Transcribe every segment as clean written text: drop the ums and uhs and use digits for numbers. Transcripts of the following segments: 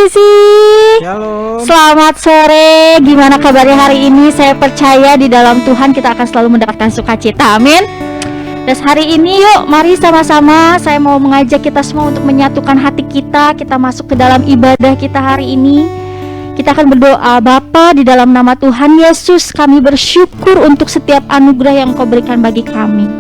Sisi. Shalom. Selamat sore. Gimana kabarnya hari ini? Saya percaya di dalam Tuhan kita akan selalu mendapatkan sukacita. Amin. Dan hari ini yuk, mari sama-sama saya mau mengajak kita semua untuk menyatukan hati kita. Kita masuk ke dalam ibadah kita hari ini. Kita akan berdoa. Bapa, di dalam nama Tuhan Yesus, kami bersyukur untuk setiap anugerah yang Kau berikan bagi kami.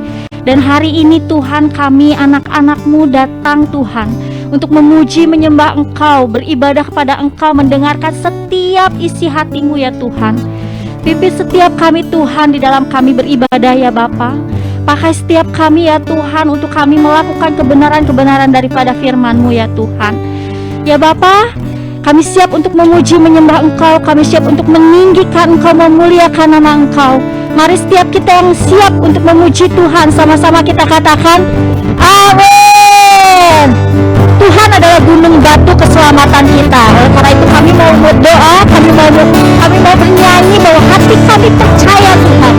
Dan hari ini Tuhan, kami anak-anak-Mu datang Tuhan untuk memuji, menyembah Engkau, beribadah kepada Engkau, mendengarkan setiap isi hati-Mu ya Tuhan. Pimpin setiap kami Tuhan, di dalam kami beribadah ya Bapa. Pakai setiap kami ya Tuhan, untuk kami melakukan kebenaran-kebenaran daripada firman-Mu ya Tuhan. Ya Bapa, kami siap untuk memuji, menyembah Engkau. Kami siap untuk meninggikan Engkau, memuliakan nama Engkau. Mari setiap kita yang siap untuk memuji Tuhan, sama-sama kita katakan amin. Tuhan adalah gunung batu keselamatan kita. Karena itu kami mau berdoa, kami mau bernyanyi bahwa hati kami percaya Tuhan.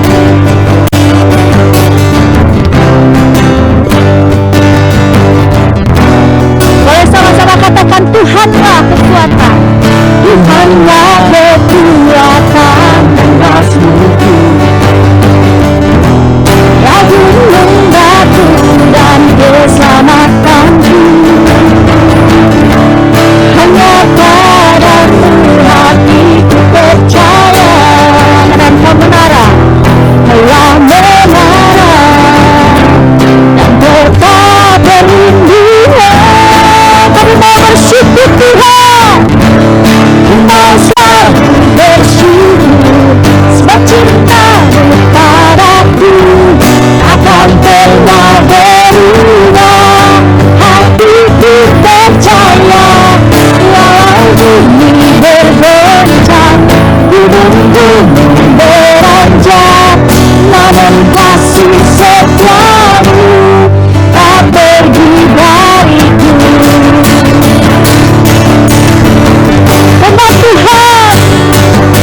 Boleh sama-sama katakan Tuhanlah kekuatan. Tuhanlah kekuatan dan rasmu-Ku. Ya gunung batu dan keselamatanku. Hanya padamu hatiku percaya. Dan Kau menara, telah menara dan tetap berlindung. Kami mau bersyukur Tuhan. Mau selalu bersyukur sebab cinta-Mu padaku akan pernah berubah. Hatiku percaya walau bumi bergoncang, gunung-gunung beranjak, namun kasih setiamu tak pergi dariku. Karena Tuhan,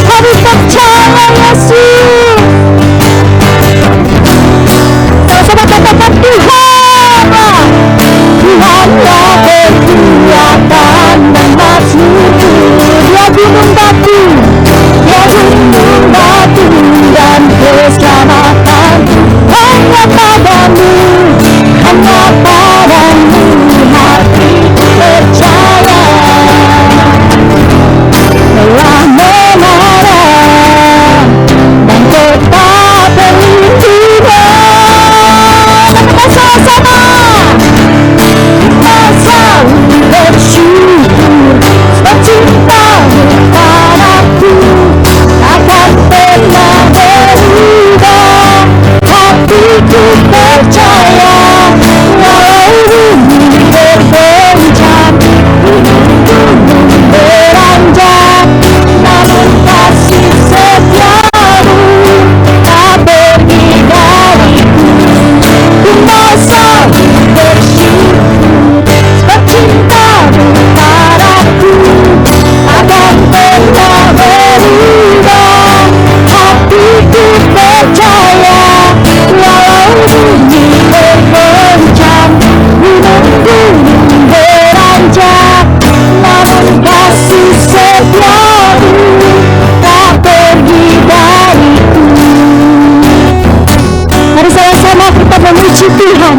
kami percaya Yesus. Sama-sama katakan Tuhanlah, Tuhanlah kekuatan dan rasmu-Ku. Dia gunung batu, Dia gunung batu dan keselamatanku. Hanya padamu, hanya padamu hatiku percaya. Telah menara dan tetap berlindung. Kita sama-sama, kita selalu bersyukur sebab cinta-Mu padaku takkan pernah berubah. Hatiku percaya walau bumi bergoncang, gunung-gunung beranjak, namun kasih setiamu tak pergi dariku. Ku mau selalu bersyukur sebab cinta-Mu padaku takkan pernah berubah. Hatiku percaya walau bumi bergoncang, gunung-gunung beranjak, namun kasih setiamu tak pergi dariku. Mari sama-sama kita memuji Tuhan,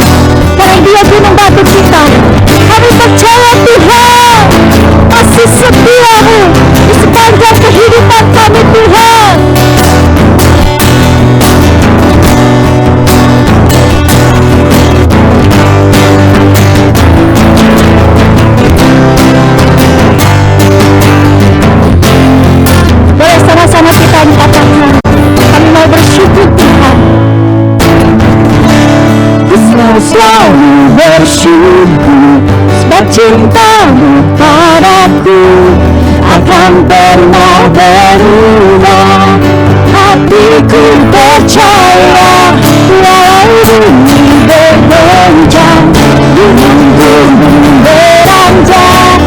karena Dia gunung batu kita. Kami percaya Tuhan kasih setia-Mu di sepanjang kehidupan kami Tuhan. Boleh sama-sama kita katakan, kami mau bersyukur Tuhan. Selalu bersyukur sebab cinta-Mu padaku akan pernah berubah. Hatiku percaya walau bumi bergoncang, gunung-gunung beranjak,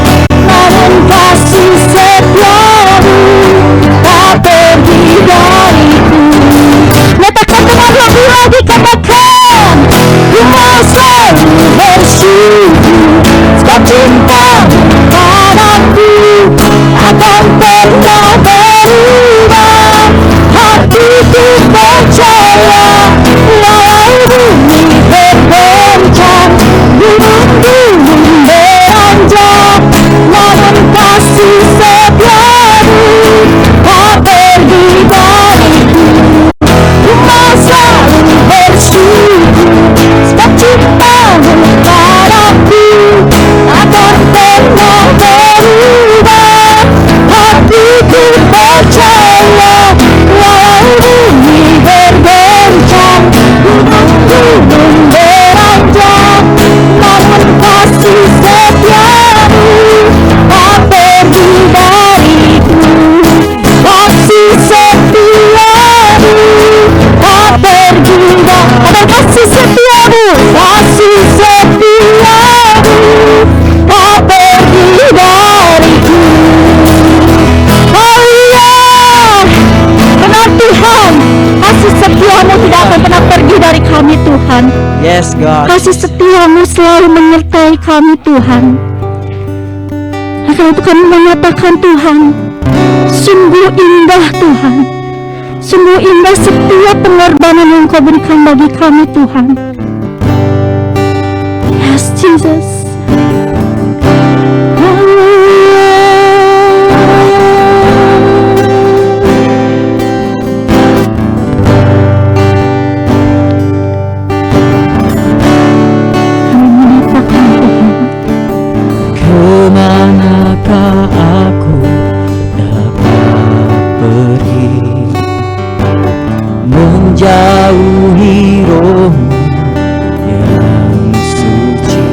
namun kasih setiamu tak pergi dariku. Nyatakan dengan lagi-lagi, katakan ku mau selalu bersyukur sebab cinta-Mu padaku God. Kasih setiamu selalu menyertai kami Tuhan. Karena itu kami mengatakan Tuhan, sungguh indah Tuhan, sungguh indah setiap pengorbanan yang Kau berikan bagi kami Tuhan. Yes Jesus. Kemanakah aku dapat pergi, menjauhi roh yang suci,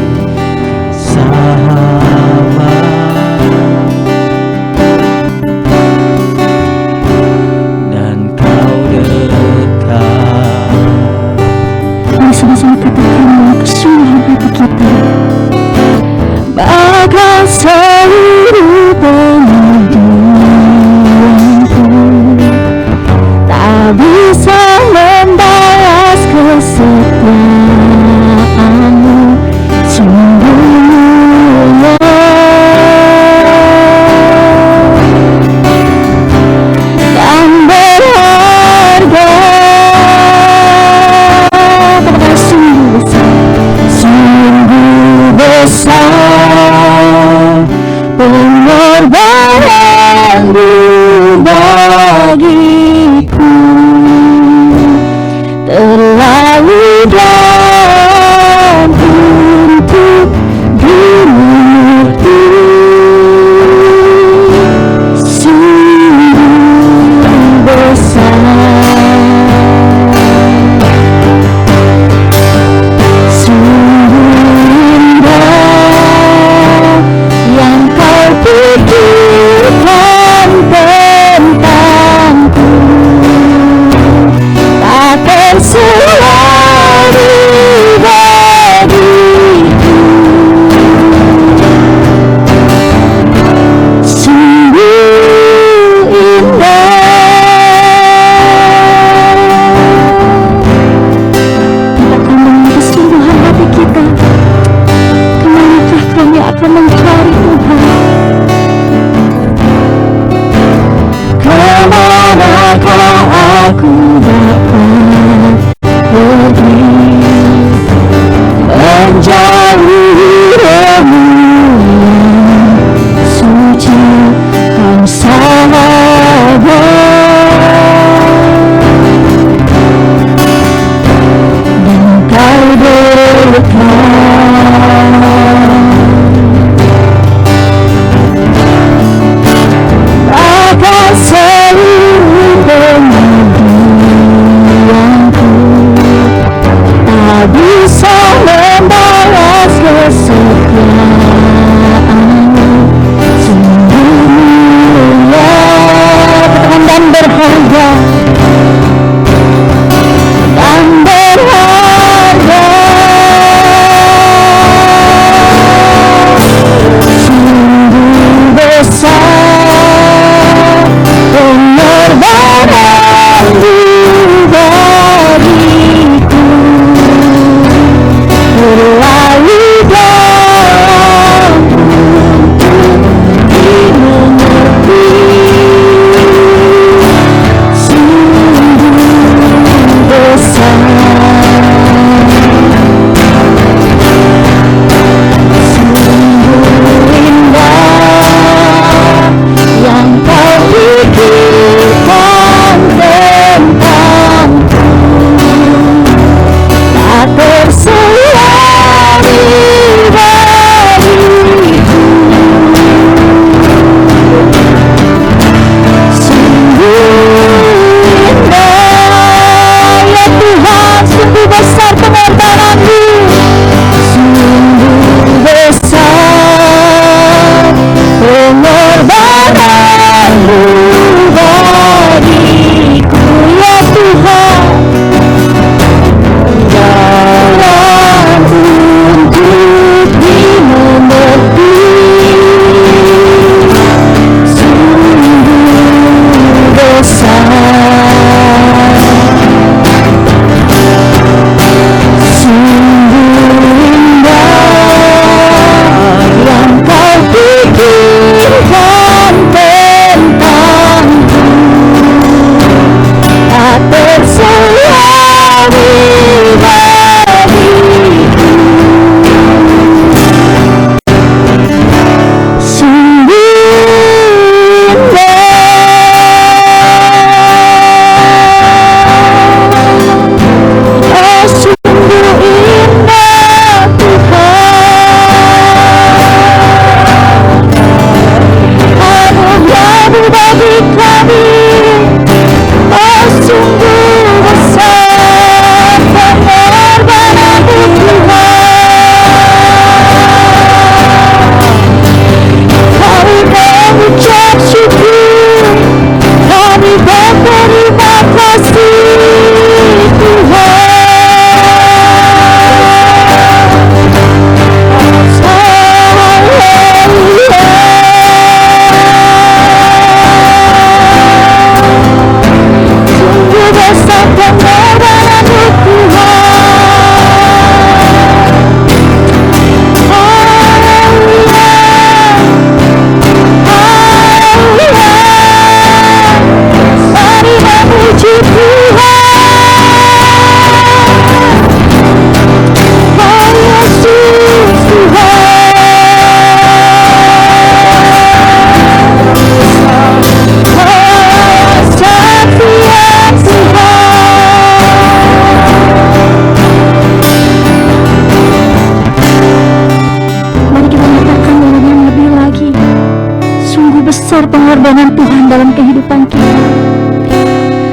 besar pengorbanan Tuhan dalam kehidupan kita.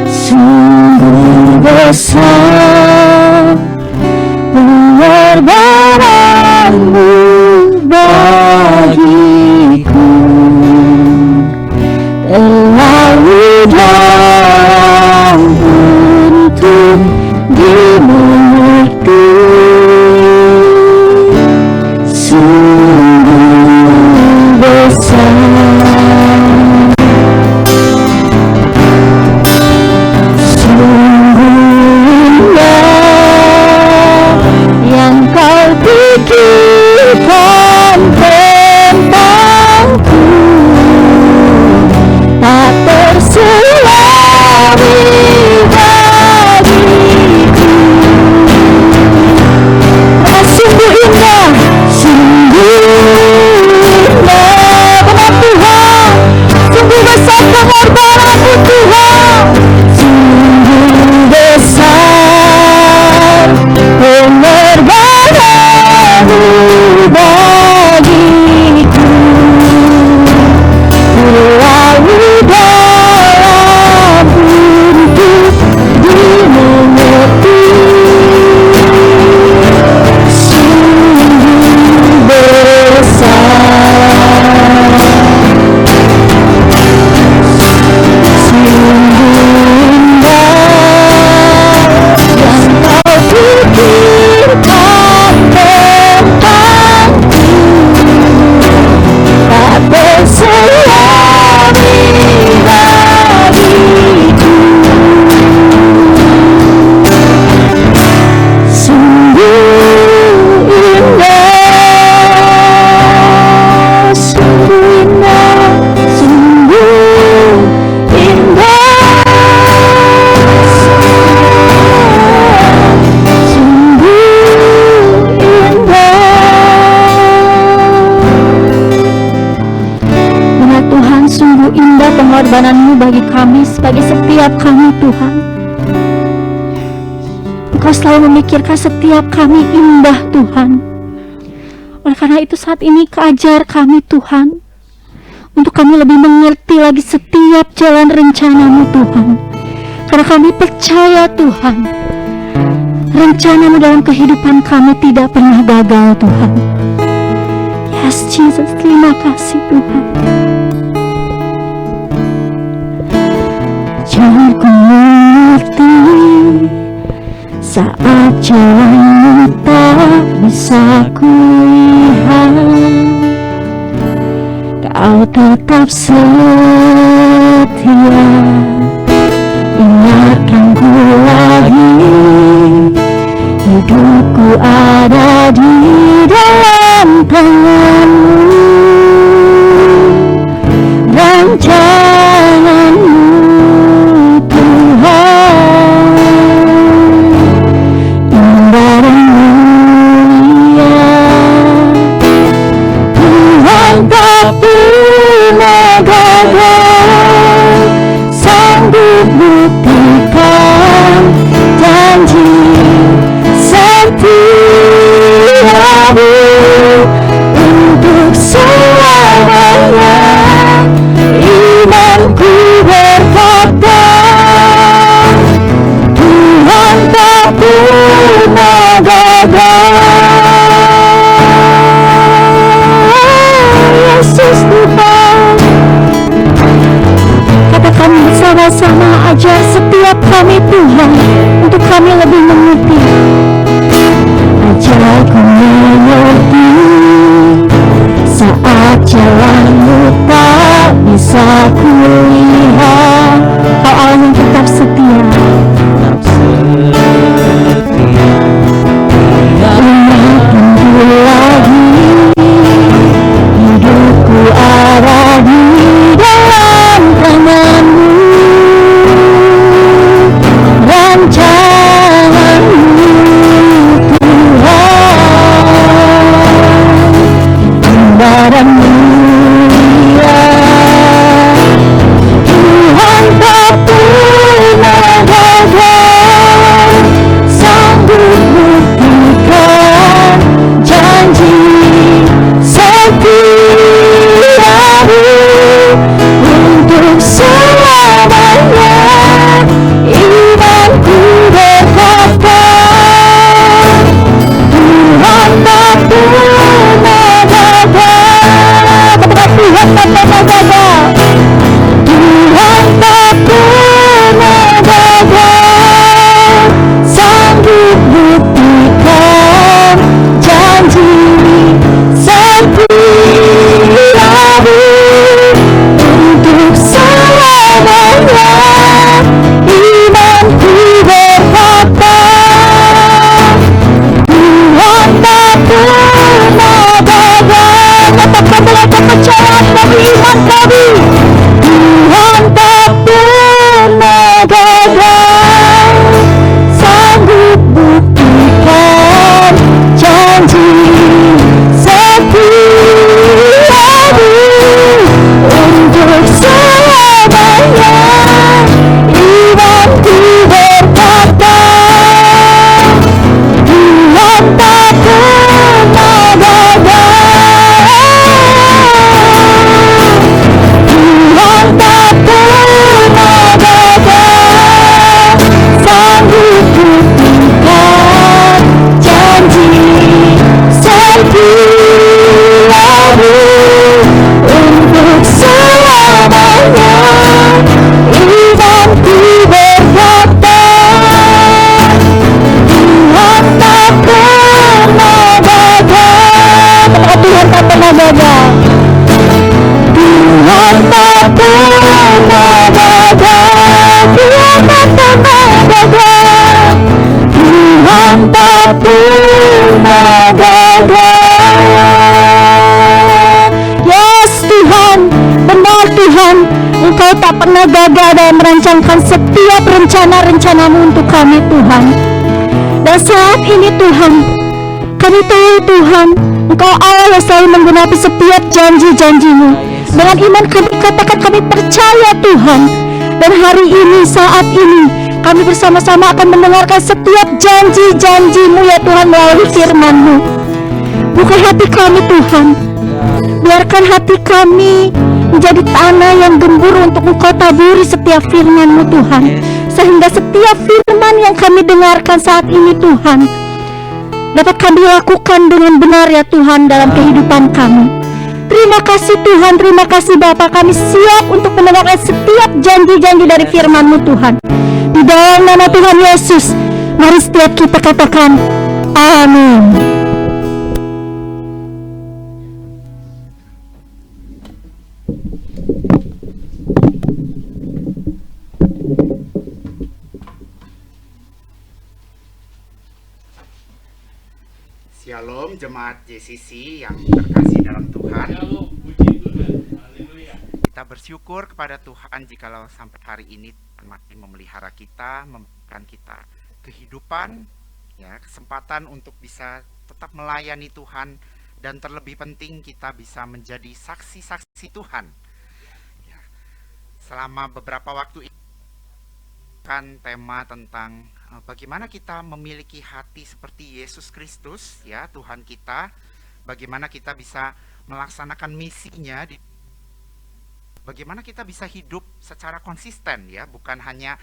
Sungguh besar pengorbananmu bagiku, terlalu dalam untuk dimengerti. Sungguh besar, sungguh indah yang kau pikirkan tentangku, tak terselami bagiku. Sungguh indah, sungguh indah benar Tuhan, sungguh besar pengorbananmu Tuhan, sungguh besar pengorbananmu bagiku, terlalu dalam untuk dimengerti. Sungguh besar, sungguh indah yang kau pikirkan tentangku, tak terselami bagiku. Sungguh indah, sungguh indah, sungguh indah, sungguh indah. Benar Tuhan, sungguh indah pengorbanan-Mu bagi kami, bagi setiap kami Tuhan. Engkau selalu memikirkan setiap kami indah Tuhan. Oleh karena itu saat ini ajar kami Tuhan, untuk kami lebih mengerti lagi setiap jalan rencana-Mu Tuhan. Karena kami percaya Tuhan, rencana-Mu dalam kehidupan kami tidak pernah gagal Tuhan. Yes Jesus, terima kasih Tuhan. Jangan ku mengerti saat jalan-Mu tak bisa kulihat, Kau tetap setia. Ingatkan ku lagi, hidupku ada di dalam tangan-Mu, rancangan-Mu Tuhan, indah dan mulia. Tuhan tak pernah gagal, sanggup buktikan janji setiamu untuk selamanya. Imanku berkata, Tuhan tak pernah gagal. Yesus Tuhan, katakan bersama-sama ajar setiap kami Tuhan, untuk kami lebih mengerti. Ajarku mengerti saat jalan-Mu tak bisa kulihat. Kau Allah yang tetap setia. Ingatkanku lagi, hidupku ada di dalam tangan-Mu, rancangan-Mu Tuhan, indah dan mulia. kepercayaan kami, iman kami. Tuhan tak pernah gagal, sanggup buktikan janji setiamu untuk selamanya. Imanku berkata, Tuhan tak pernah gagal, Tuhan tak pernah gagal, sanggup buktikan janji setiamu untuk selamanya. Imanku berkata, Tuhan tak pernah gagal. Tuhan tak pernah gagal. Tuhan tak pernah gagal. Tuhan tak pernah gagal. Tuhan tak pernah gagal. Yes Tuhan, benar Tuhan, Engkau tak pernah gagal dalam merancangkan setiap rencana-rencanamu untuk kami Tuhan. Dan saat ini Tuhan, kami tahu Tuhan, Engkau Allah yang selalu menggenapi setiap janji-janjimu. Dengan iman kami katakan kami percaya Tuhan. Dan hari ini, saat ini, kami bersama-sama akan mendengarkan setiap janji-janjimu ya Tuhan melalui firman-Mu. Buka hati kami Tuhan. Biarkan hati kami menjadi tanah yang gembur untuk Engkau taburi setiap firman-Mu Tuhan. Sehingga setiap firman yang kami dengarkan saat ini Tuhan, dapat kami lakukan dengan benar ya Tuhan dalam kehidupan kami. Terima kasih Tuhan, terima kasih Bapa, kami siap untuk mendengarkan setiap janji-janji dari firman-Mu Tuhan. Di dalam nama Tuhan Yesus, mari setiap kita katakan amin. Shalom jemaat JCC yang terkasih dalam Tuhan. Kita bersyukur kepada Tuhan jikalau sampai hari ini Tuhan masih memelihara kita, memberikan kita kehidupan, ya, kesempatan untuk bisa tetap melayani Tuhan, dan terlebih penting kita bisa menjadi saksi-saksi Tuhan. Ya, selama beberapa waktu ini kan tema tentang bagaimana kita memiliki hati seperti Yesus Kristus, ya Tuhan kita. Bagaimana kita bisa melaksanakan misinya, bagaimana kita bisa hidup secara konsisten, ya, bukan hanya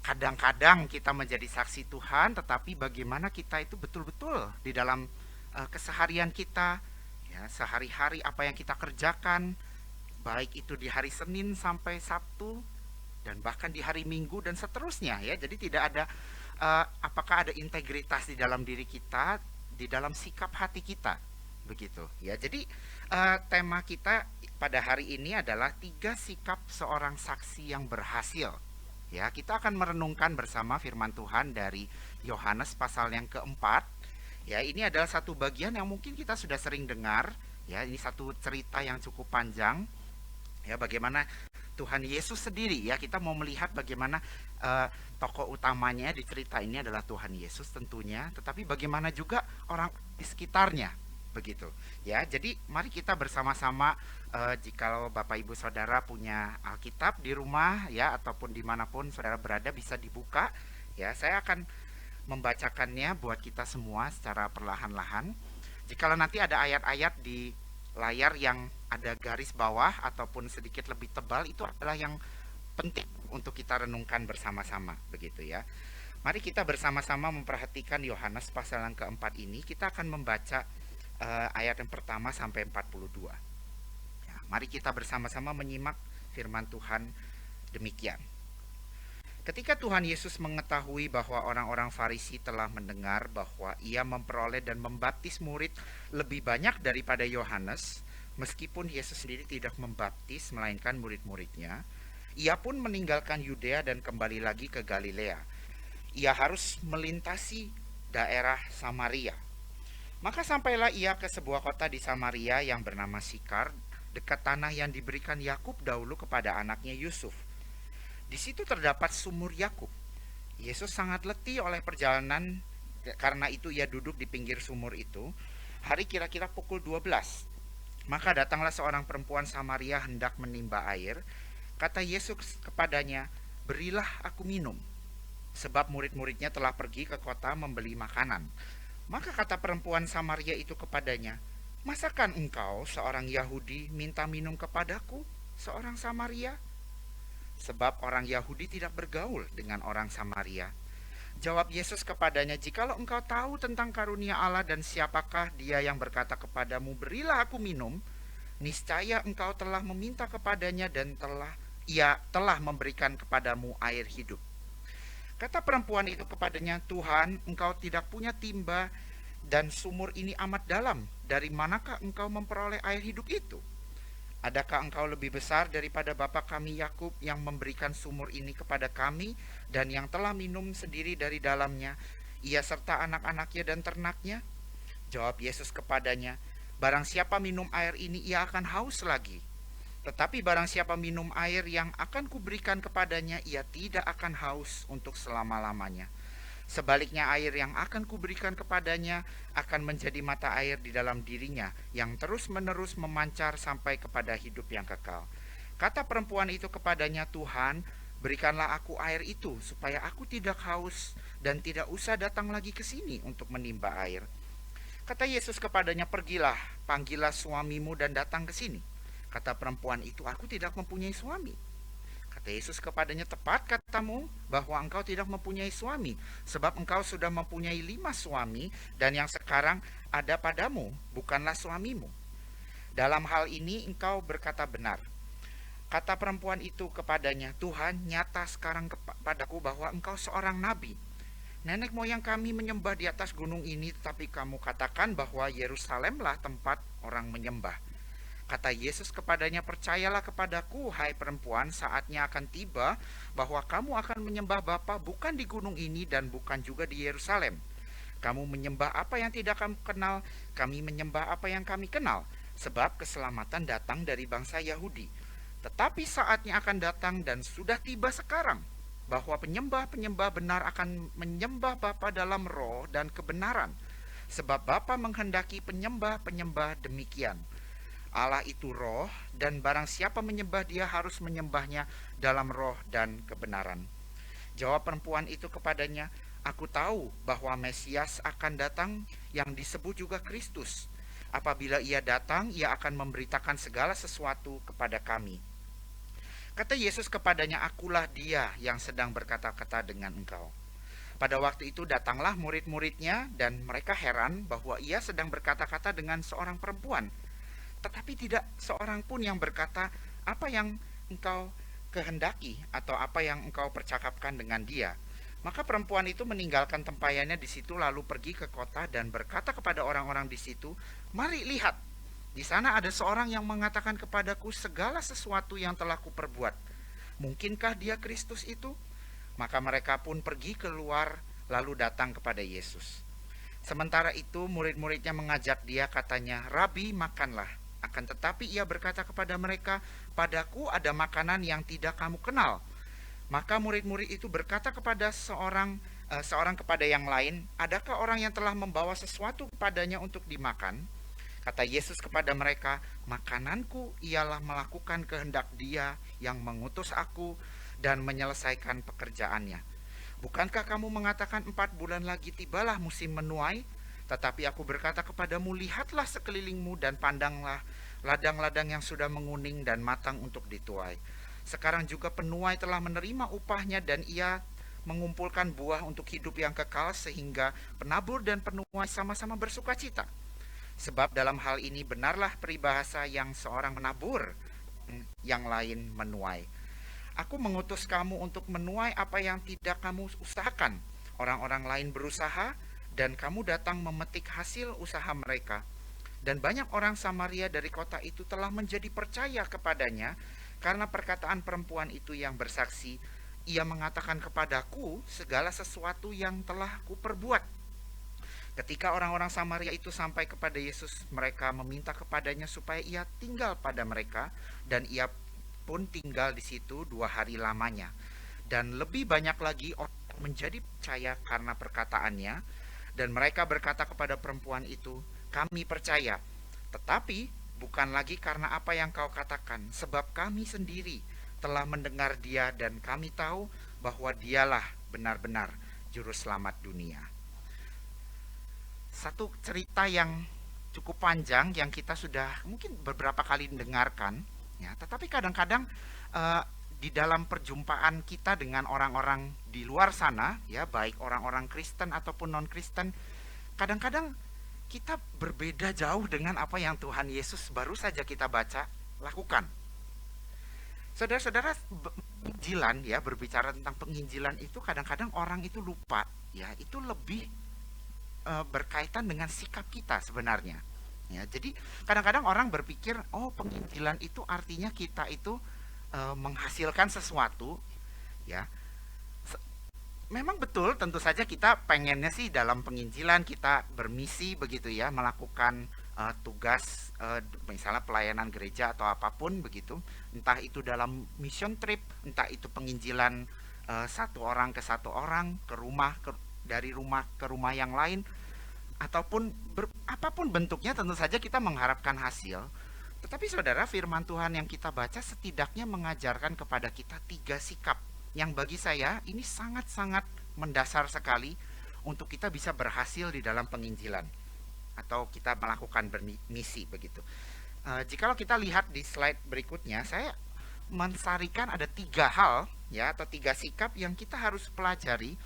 kadang-kadang kita menjadi saksi Tuhan, tetapi bagaimana kita itu betul-betul di dalam keseharian kita, ya, sehari-hari apa yang kita kerjakan, baik itu di hari Senin sampai Sabtu, dan bahkan di hari Minggu dan seterusnya, ya. Jadi tidak ada apakah ada integritas di dalam diri kita, di dalam sikap hati kita, begitu, ya. Jadi tema kita pada hari ini adalah 3 sikap seorang saksi yang berhasil. Ya, kita akan merenungkan bersama firman Tuhan dari Yohanes pasal yang keempat. Ya, ini adalah satu bagian yang mungkin kita sudah sering dengar. Ya, ini satu cerita yang cukup panjang. Ya, bagaimana Tuhan Yesus sendiri, ya, kita mau melihat bagaimana tokoh utamanya di cerita ini adalah Tuhan Yesus tentunya, tetapi bagaimana juga orang di sekitarnya, begitu, ya. Jadi mari kita bersama-sama, jikalau Bapak Ibu Saudara punya Alkitab di rumah, ya, ataupun dimanapun saudara berada bisa dibuka, ya. Saya akan membacakannya buat kita semua secara perlahan-lahan. Jikalau nanti ada ayat-ayat di layar yang ada garis bawah ataupun sedikit lebih tebal, itu adalah yang penting untuk kita renungkan bersama-sama, begitu, ya. Mari kita bersama-sama memperhatikan Yohanes pasal yang keempat ini. Kita akan membaca ayat yang pertama sampai 42. Ya, mari kita bersama-sama menyimak firman Tuhan demikian. Ketika Tuhan Yesus mengetahui bahwa orang-orang Farisi telah mendengar bahwa ia memperoleh dan membaptis murid lebih banyak daripada Yohanes, meskipun Yesus sendiri tidak membaptis melainkan murid-muridnya, ia pun meninggalkan Yudea dan kembali lagi ke Galilea. Ia harus melintasi daerah Samaria. Maka sampailah ia ke sebuah kota di Samaria yang bernama Sikar, dekat tanah yang diberikan Yakub dahulu kepada anaknya Yusuf. Di situ terdapat sumur Yakub. Yesus sangat letih oleh perjalanan, karena itu ia duduk di pinggir sumur itu. Hari kira-kira pukul 12. Maka datanglah seorang perempuan Samaria hendak menimba air. Kata Yesus kepadanya, "Berilah aku minum." Sebab murid-muridnya telah pergi ke kota membeli makanan. Maka kata perempuan Samaria itu kepadanya, "Masakan engkau seorang Yahudi minta minum kepadaku, seorang Samaria?" Sebab orang Yahudi tidak bergaul dengan orang Samaria. Jawab Yesus kepadanya, "Jikalau engkau tahu tentang karunia Allah dan siapakah dia yang berkata kepadamu, 'Berilah aku minum,' niscaya engkau telah meminta kepadanya dan ia telah memberikan kepadamu air hidup." Kata perempuan itu kepadanya, "Tuhan, engkau tidak punya timba dan sumur ini amat dalam. Dari manakah engkau memperoleh air hidup itu? Adakah engkau lebih besar daripada bapa kami Yakub yang memberikan sumur ini kepada kami dan yang telah minum sendiri dari dalamnya, ia serta anak-anaknya dan ternaknya?" Jawab Yesus kepadanya, "Barang siapa minum air ini, ia akan haus lagi. Tetapi barang siapa minum air yang akan kuberikan kepadanya, ia tidak akan haus untuk selama-lamanya. Sebaliknya air yang akan kuberikan kepadanya akan menjadi mata air di dalam dirinya, yang terus-menerus memancar sampai kepada hidup yang kekal." Kata perempuan itu kepadanya, "Tuhan, berikanlah aku air itu, supaya aku tidak haus dan tidak usah datang lagi ke sini untuk menimba air." Kata Yesus kepadanya, "Pergilah, panggillah suamimu dan datang ke sini." Kata perempuan itu, "Aku tidak mempunyai suami." Kata Yesus kepadanya, "Tepat katamu bahwa engkau tidak mempunyai suami, sebab engkau sudah mempunyai 5 suami, dan yang sekarang ada padamu bukanlah suamimu. Dalam hal ini engkau berkata benar." Kata perempuan itu kepadanya, "Tuhan, nyata sekarang kepadaku bahwa engkau seorang nabi. Nenek moyang kami menyembah di atas gunung ini, tetapi kamu katakan bahwa Yerusalemlah tempat orang menyembah." Kata Yesus kepadanya, "Percayalah kepadaku, hai perempuan, saatnya akan tiba bahwa kamu akan menyembah Bapa bukan di gunung ini dan bukan juga di Yerusalem. Kamu menyembah apa yang tidak kamu kenal, kami menyembah apa yang kami kenal, sebab keselamatan datang dari bangsa Yahudi. Tetapi saatnya akan datang dan sudah tiba sekarang, bahwa penyembah-penyembah benar akan menyembah Bapa dalam roh dan kebenaran, sebab Bapa menghendaki penyembah-penyembah demikian. Allah itu roh, dan barang siapa menyembah dia harus menyembahnya dalam roh dan kebenaran." Jawab perempuan itu kepadanya, "Aku tahu bahwa Mesias akan datang yang disebut juga Kristus. Apabila ia datang, ia akan memberitakan segala sesuatu kepada kami." Kata Yesus kepadanya, "Akulah dia yang sedang berkata-kata dengan engkau." Pada waktu itu datanglah murid-muridnya, dan mereka heran bahwa ia sedang berkata-kata dengan seorang perempuan. Tetapi tidak seorang pun yang berkata, "Apa yang engkau kehendaki?" atau "Apa yang engkau percakapkan dengan dia?" Maka perempuan itu meninggalkan tempayannya di situ, lalu pergi ke kota dan berkata kepada orang-orang di situ, "Mari lihat, di sana ada seorang yang mengatakan kepadaku segala sesuatu yang telah kuperbuat. Mungkinkah dia Kristus itu?" Maka mereka pun pergi keluar lalu datang kepada Yesus. Sementara itu murid-muridnya mengajak dia, katanya, "Rabi, makanlah." Akan tetapi ia berkata kepada mereka, "Padaku ada makanan yang tidak kamu kenal." Maka murid-murid itu berkata kepada seorang kepada yang lain, "Adakah orang yang telah membawa sesuatu kepadanya untuk dimakan?" Kata Yesus kepada mereka, "Makananku ialah melakukan kehendak Dia yang mengutus aku dan menyelesaikan pekerjaannya. Bukankah kamu mengatakan 4 bulan lagi tibalah musim menuai? Tetapi aku berkata kepadamu, lihatlah sekelilingmu dan pandanglah ladang-ladang yang sudah menguning dan matang untuk dituai. Sekarang juga penuai telah menerima upahnya dan ia mengumpulkan buah untuk hidup yang kekal, sehingga penabur dan penuai sama-sama bersukacita. Sebab dalam hal ini benarlah peribahasa yang seorang menabur, yang lain menuai. Aku mengutus kamu untuk menuai apa yang tidak kamu usahakan. Orang-orang lain berusaha, dan kamu datang memetik hasil usaha mereka." Dan banyak orang Samaria dari kota itu telah menjadi percaya kepadanya karena perkataan perempuan itu yang bersaksi, "Ia mengatakan kepadaku segala sesuatu yang telah kuperbuat." Ketika orang-orang Samaria itu sampai kepada Yesus, mereka meminta kepadanya supaya ia tinggal pada mereka, dan ia pun tinggal di situ 2 hari lamanya. Dan lebih banyak lagi orang menjadi percaya karena perkataannya, dan mereka berkata kepada perempuan itu, "Kami percaya, tetapi bukan lagi karena apa yang kau katakan, sebab kami sendiri telah mendengar dia dan kami tahu bahwa dialah benar-benar juru selamat dunia." Satu cerita yang cukup panjang yang kita sudah mungkin beberapa kali dengarkan, ya, tetapi kadang-kadang di dalam perjumpaan kita dengan orang-orang di luar sana, ya, baik orang-orang Kristen ataupun non-Kristen, kadang-kadang kita berbeda jauh dengan apa yang Tuhan Yesus baru saja kita baca lakukan. Saudara-saudara, penginjilan, ya, berbicara tentang penginjilan itu kadang-kadang orang itu lupa, ya, itu lebih berkaitan dengan sikap kita sebenarnya. Ya, jadi kadang-kadang orang berpikir, oh, penginjilan itu artinya kita itu menghasilkan sesuatu, ya. Memang betul, tentu saja kita pengennya sih dalam penginjilan kita bermisi begitu, ya, melakukan tugas, misalnya pelayanan gereja atau apapun begitu, entah itu dalam mission trip, entah itu penginjilan satu orang ke satu orang, dari rumah ke rumah yang lain, ataupun apapun bentuknya, tentu saja kita mengharapkan hasil. Tetapi saudara, firman Tuhan yang kita baca setidaknya mengajarkan kepada kita 3 sikap yang bagi saya ini sangat-sangat mendasar sekali untuk kita bisa berhasil di dalam penginjilan atau kita melakukan bermisi begitu. Jikalau kita lihat di slide berikutnya, saya mensarikan ada 3 hal, ya, atau 3 sikap yang kita harus pelajari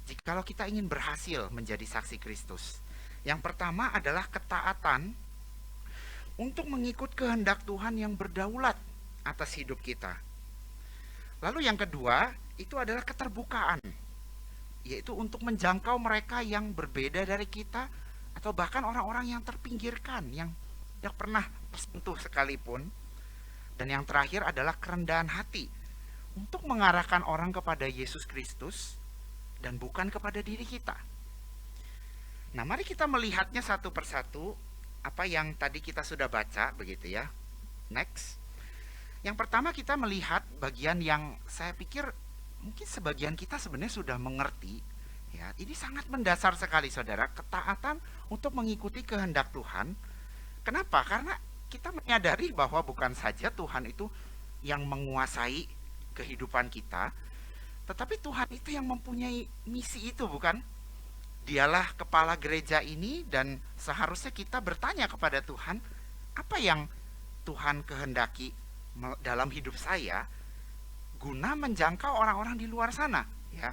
jikalau kita ingin berhasil menjadi saksi Kristus. Yang pertama adalah ketaatan untuk mengikut kehendak Tuhan yang berdaulat atas hidup kita. Lalu yang kedua itu adalah keterbukaan, yaitu untuk menjangkau mereka yang berbeda dari kita atau bahkan orang-orang yang terpinggirkan, yang tidak pernah tersentuh sekalipun. Dan yang terakhir adalah kerendahan hati untuk mengarahkan orang kepada Yesus Kristus dan bukan kepada diri kita. Nah, mari kita melihatnya satu persatu apa yang tadi kita sudah baca begitu, ya. Next. Yang pertama kita melihat bagian yang saya pikir mungkin sebagian kita sebenarnya sudah mengerti, ya. Ini sangat mendasar sekali, saudara, ketaatan untuk mengikuti kehendak Tuhan. Kenapa? Karena kita menyadari bahwa bukan saja Tuhan itu yang menguasai kehidupan kita, tetapi Tuhan itu yang mempunyai misi itu, bukan? Dialah kepala gereja ini dan seharusnya kita bertanya kepada Tuhan, apa yang Tuhan kehendaki dalam hidup saya guna menjangkau orang-orang di luar sana, ya.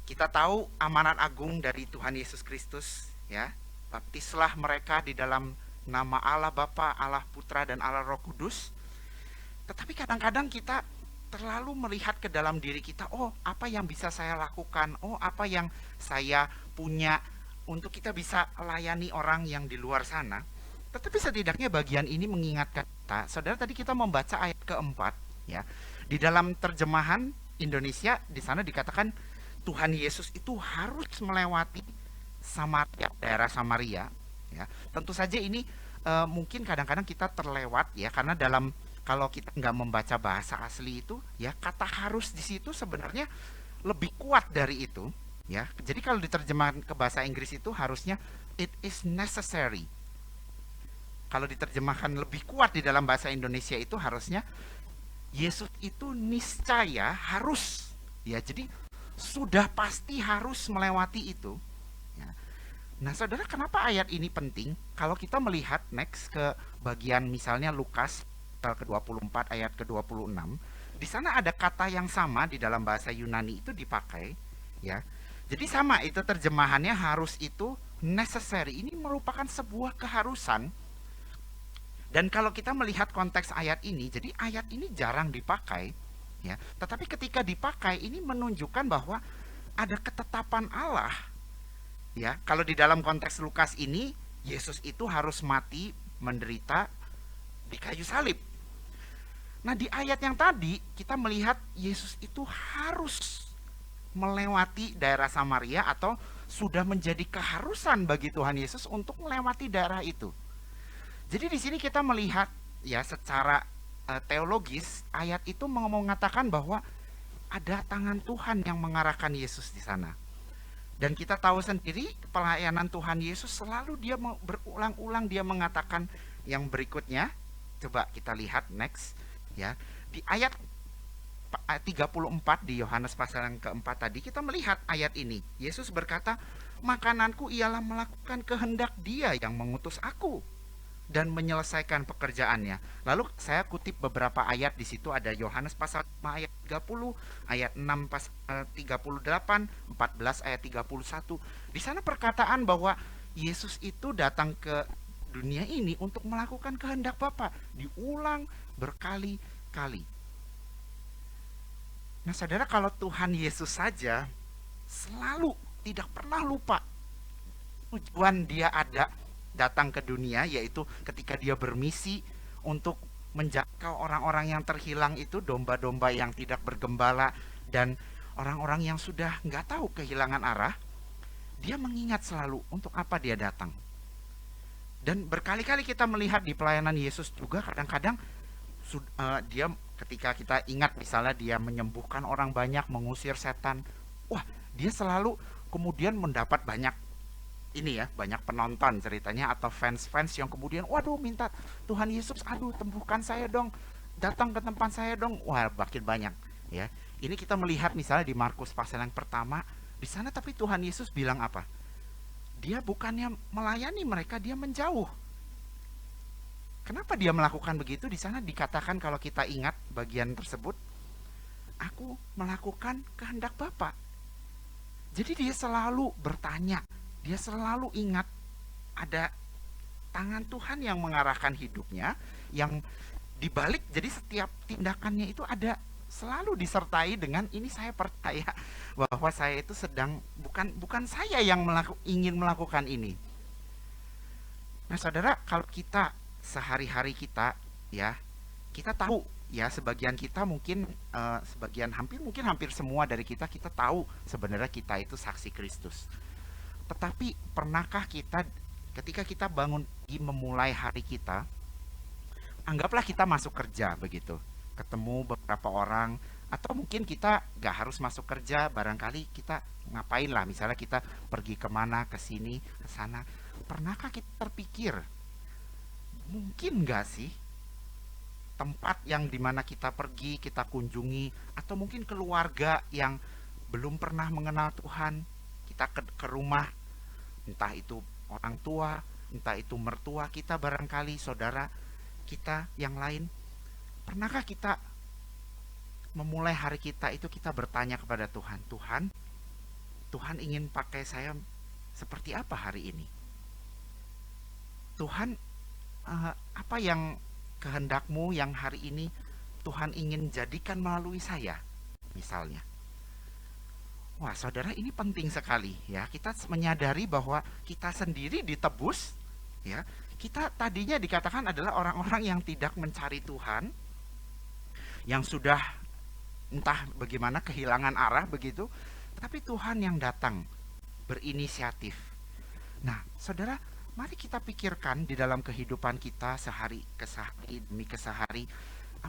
Kita tahu amanat agung dari Tuhan Yesus Kristus, ya. Baptislah mereka di dalam nama Allah Bapa, Allah Putra dan Allah Roh Kudus. Tetapi kadang-kadang kita terlalu melihat ke dalam diri kita, oh, apa yang bisa saya lakukan, oh, apa yang saya punya untuk kita bisa layani orang yang di luar sana. Tetapi setidaknya bagian ini mengingatkan kita, saudara, tadi kita membaca ayat keempat, ya, di dalam terjemahan Indonesia di sana dikatakan Tuhan Yesus itu harus melewati Samaria, daerah Samaria, ya. Tentu saja ini mungkin kadang-kadang kita terlewat, ya, karena kalau kita nggak membaca bahasa asli itu, ya, kata harus di situ sebenarnya lebih kuat dari itu, ya. Jadi kalau diterjemahkan ke bahasa Inggris itu harusnya it is necessary. Kalau diterjemahkan lebih kuat di dalam bahasa Indonesia itu harusnya Yesus itu niscaya harus, ya. Jadi sudah pasti harus melewati itu, ya. Nah, saudara, kenapa ayat ini penting? Kalau kita melihat next ke bagian misalnya Lukas ke-24 ayat ke-26, di sana ada kata yang sama di dalam bahasa Yunani itu dipakai, ya. Jadi sama, itu terjemahannya harus itu necessary. Ini merupakan sebuah keharusan. Dan kalau kita melihat konteks ayat ini, jadi ayat ini jarang dipakai, ya. Tetapi ketika dipakai ini menunjukkan bahwa ada ketetapan Allah, ya. Kalau di dalam konteks Lukas ini, Yesus itu harus mati, menderita di kayu salib. Nah, di ayat yang tadi kita melihat Yesus itu harus melewati daerah Samaria atau sudah menjadi keharusan bagi Tuhan Yesus untuk melewati daerah itu. Jadi di sini kita melihat ya secara teologis ayat itu mengatakan bahwa ada tangan Tuhan yang mengarahkan Yesus di sana. Dan kita tahu sendiri pelayanan Tuhan Yesus selalu dia berulang-ulang dia mengatakan yang berikutnya. Coba kita lihat next ya. Di ayat 34 di Yohanes pasal yang keempat tadi kita melihat ayat ini. Yesus berkata, "Makananku ialah melakukan kehendak Dia yang mengutus aku dan menyelesaikan pekerjaannya." Lalu saya kutip beberapa ayat di situ, ada Yohanes pasal 5 ayat 30, ayat 6 pasal 38, 14 ayat 31. Di sana perkataan bahwa Yesus itu datang ke dunia ini untuk melakukan kehendak Bapa, diulang berkali-kali. Nah, saudara, kalau Tuhan Yesus saja selalu tidak pernah lupa tujuan dia ada datang ke dunia, yaitu ketika dia bermisi untuk menjangkau orang-orang yang terhilang itu, domba-domba yang tidak bergembala dan orang-orang yang sudah nggak tahu kehilangan arah. Dia mengingat selalu untuk apa dia datang. Dan berkali-kali kita melihat di pelayanan Yesus juga kadang-kadang dia ketika kita ingat misalnya dia menyembuhkan orang banyak, mengusir setan, wah dia selalu kemudian mendapat banyak ini ya, banyak penonton ceritanya atau fans-fans yang kemudian waduh minta Tuhan Yesus, aduh tembuhkan saya dong, datang ke tempat saya dong, wah makin banyak ya. Ini kita melihat misalnya di Markus pasal yang pertama di sana, tapi Tuhan Yesus bilang apa? Dia bukannya melayani mereka, dia menjauh. Kenapa dia melakukan begitu? Di sana dikatakan kalau kita ingat bagian tersebut, aku melakukan kehendak Bapa. Jadi dia selalu bertanya, dia selalu ingat ada tangan Tuhan yang mengarahkan hidupnya, yang dibalik, jadi setiap tindakannya itu ada selalu disertai dengan ini saya percaya bahwa saya itu sedang bukan saya yang ingin melakukan ini. Nah, saudara, kalau kita sehari-hari kita ya, kita tahu ya, sebagian kita mungkin hampir semua dari kita tahu sebenarnya kita itu saksi Kristus. Tetapi pernahkah kita ketika kita bangun pagi memulai hari kita, anggaplah kita masuk kerja begitu, ketemu beberapa orang, atau mungkin kita gak harus masuk kerja, barangkali kita ngapain lah, misalnya kita pergi kemana, ke sini, ke sana. Pernahkah kita terpikir, mungkin gak sih tempat yang dimana kita pergi, kita kunjungi, atau mungkin keluarga yang belum pernah mengenal Tuhan, kita ke rumah, entah itu orang tua, entah itu mertua kita, barangkali saudara kita yang lain, pernahkah kita memulai hari kita itu kita bertanya kepada Tuhan, Tuhan ingin pakai saya seperti apa hari ini? Tuhan, apa yang kehendak-Mu yang hari ini Tuhan ingin jadikan melalui saya, misalnya. Wah, saudara, ini penting sekali ya. Kita menyadari bahwa kita sendiri ditebus ya. Kita tadinya dikatakan adalah orang-orang yang tidak mencari Tuhan, yang sudah entah bagaimana kehilangan arah begitu, tapi Tuhan yang datang berinisiatif. Nah, saudara, mari kita pikirkan di dalam kehidupan kita sehari demi kesehari,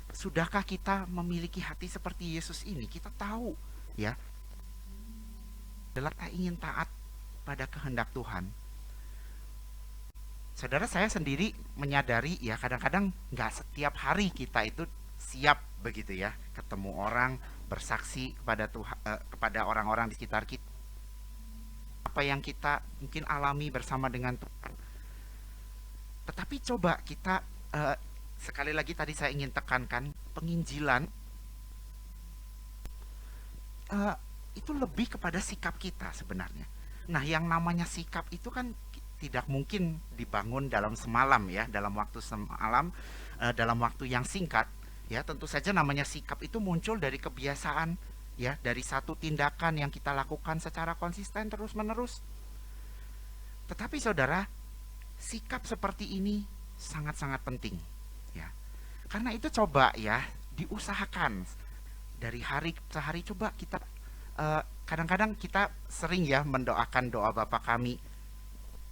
sudahkah kita memiliki hati seperti Yesus ini? Kita tahu ya, adalah kita ingin taat pada kehendak Tuhan. Saudara, saya sendiri menyadari ya, kadang-kadang nggak setiap hari kita itu siap begitu ya, ketemu orang, bersaksi kepada Tuhan, kepada orang-orang di sekitar kita, apa yang kita mungkin alami bersama dengan Tuhan. Tetapi coba kita sekali lagi tadi saya ingin tekankan, penginjilan itu lebih kepada sikap kita sebenarnya. Nah, yang namanya sikap itu kan tidak mungkin dibangun dalam semalam ya, dalam waktu semalam, dalam waktu yang singkat ya. Tentu saja namanya sikap itu muncul dari kebiasaan ya, dari satu tindakan yang kita lakukan secara konsisten terus-menerus. Tetapi saudara, sikap seperti ini sangat-sangat penting ya. Karena itu coba ya, diusahakan dari hari ke hari, coba kita kadang-kadang kita sering ya mendoakan doa Bapa kami,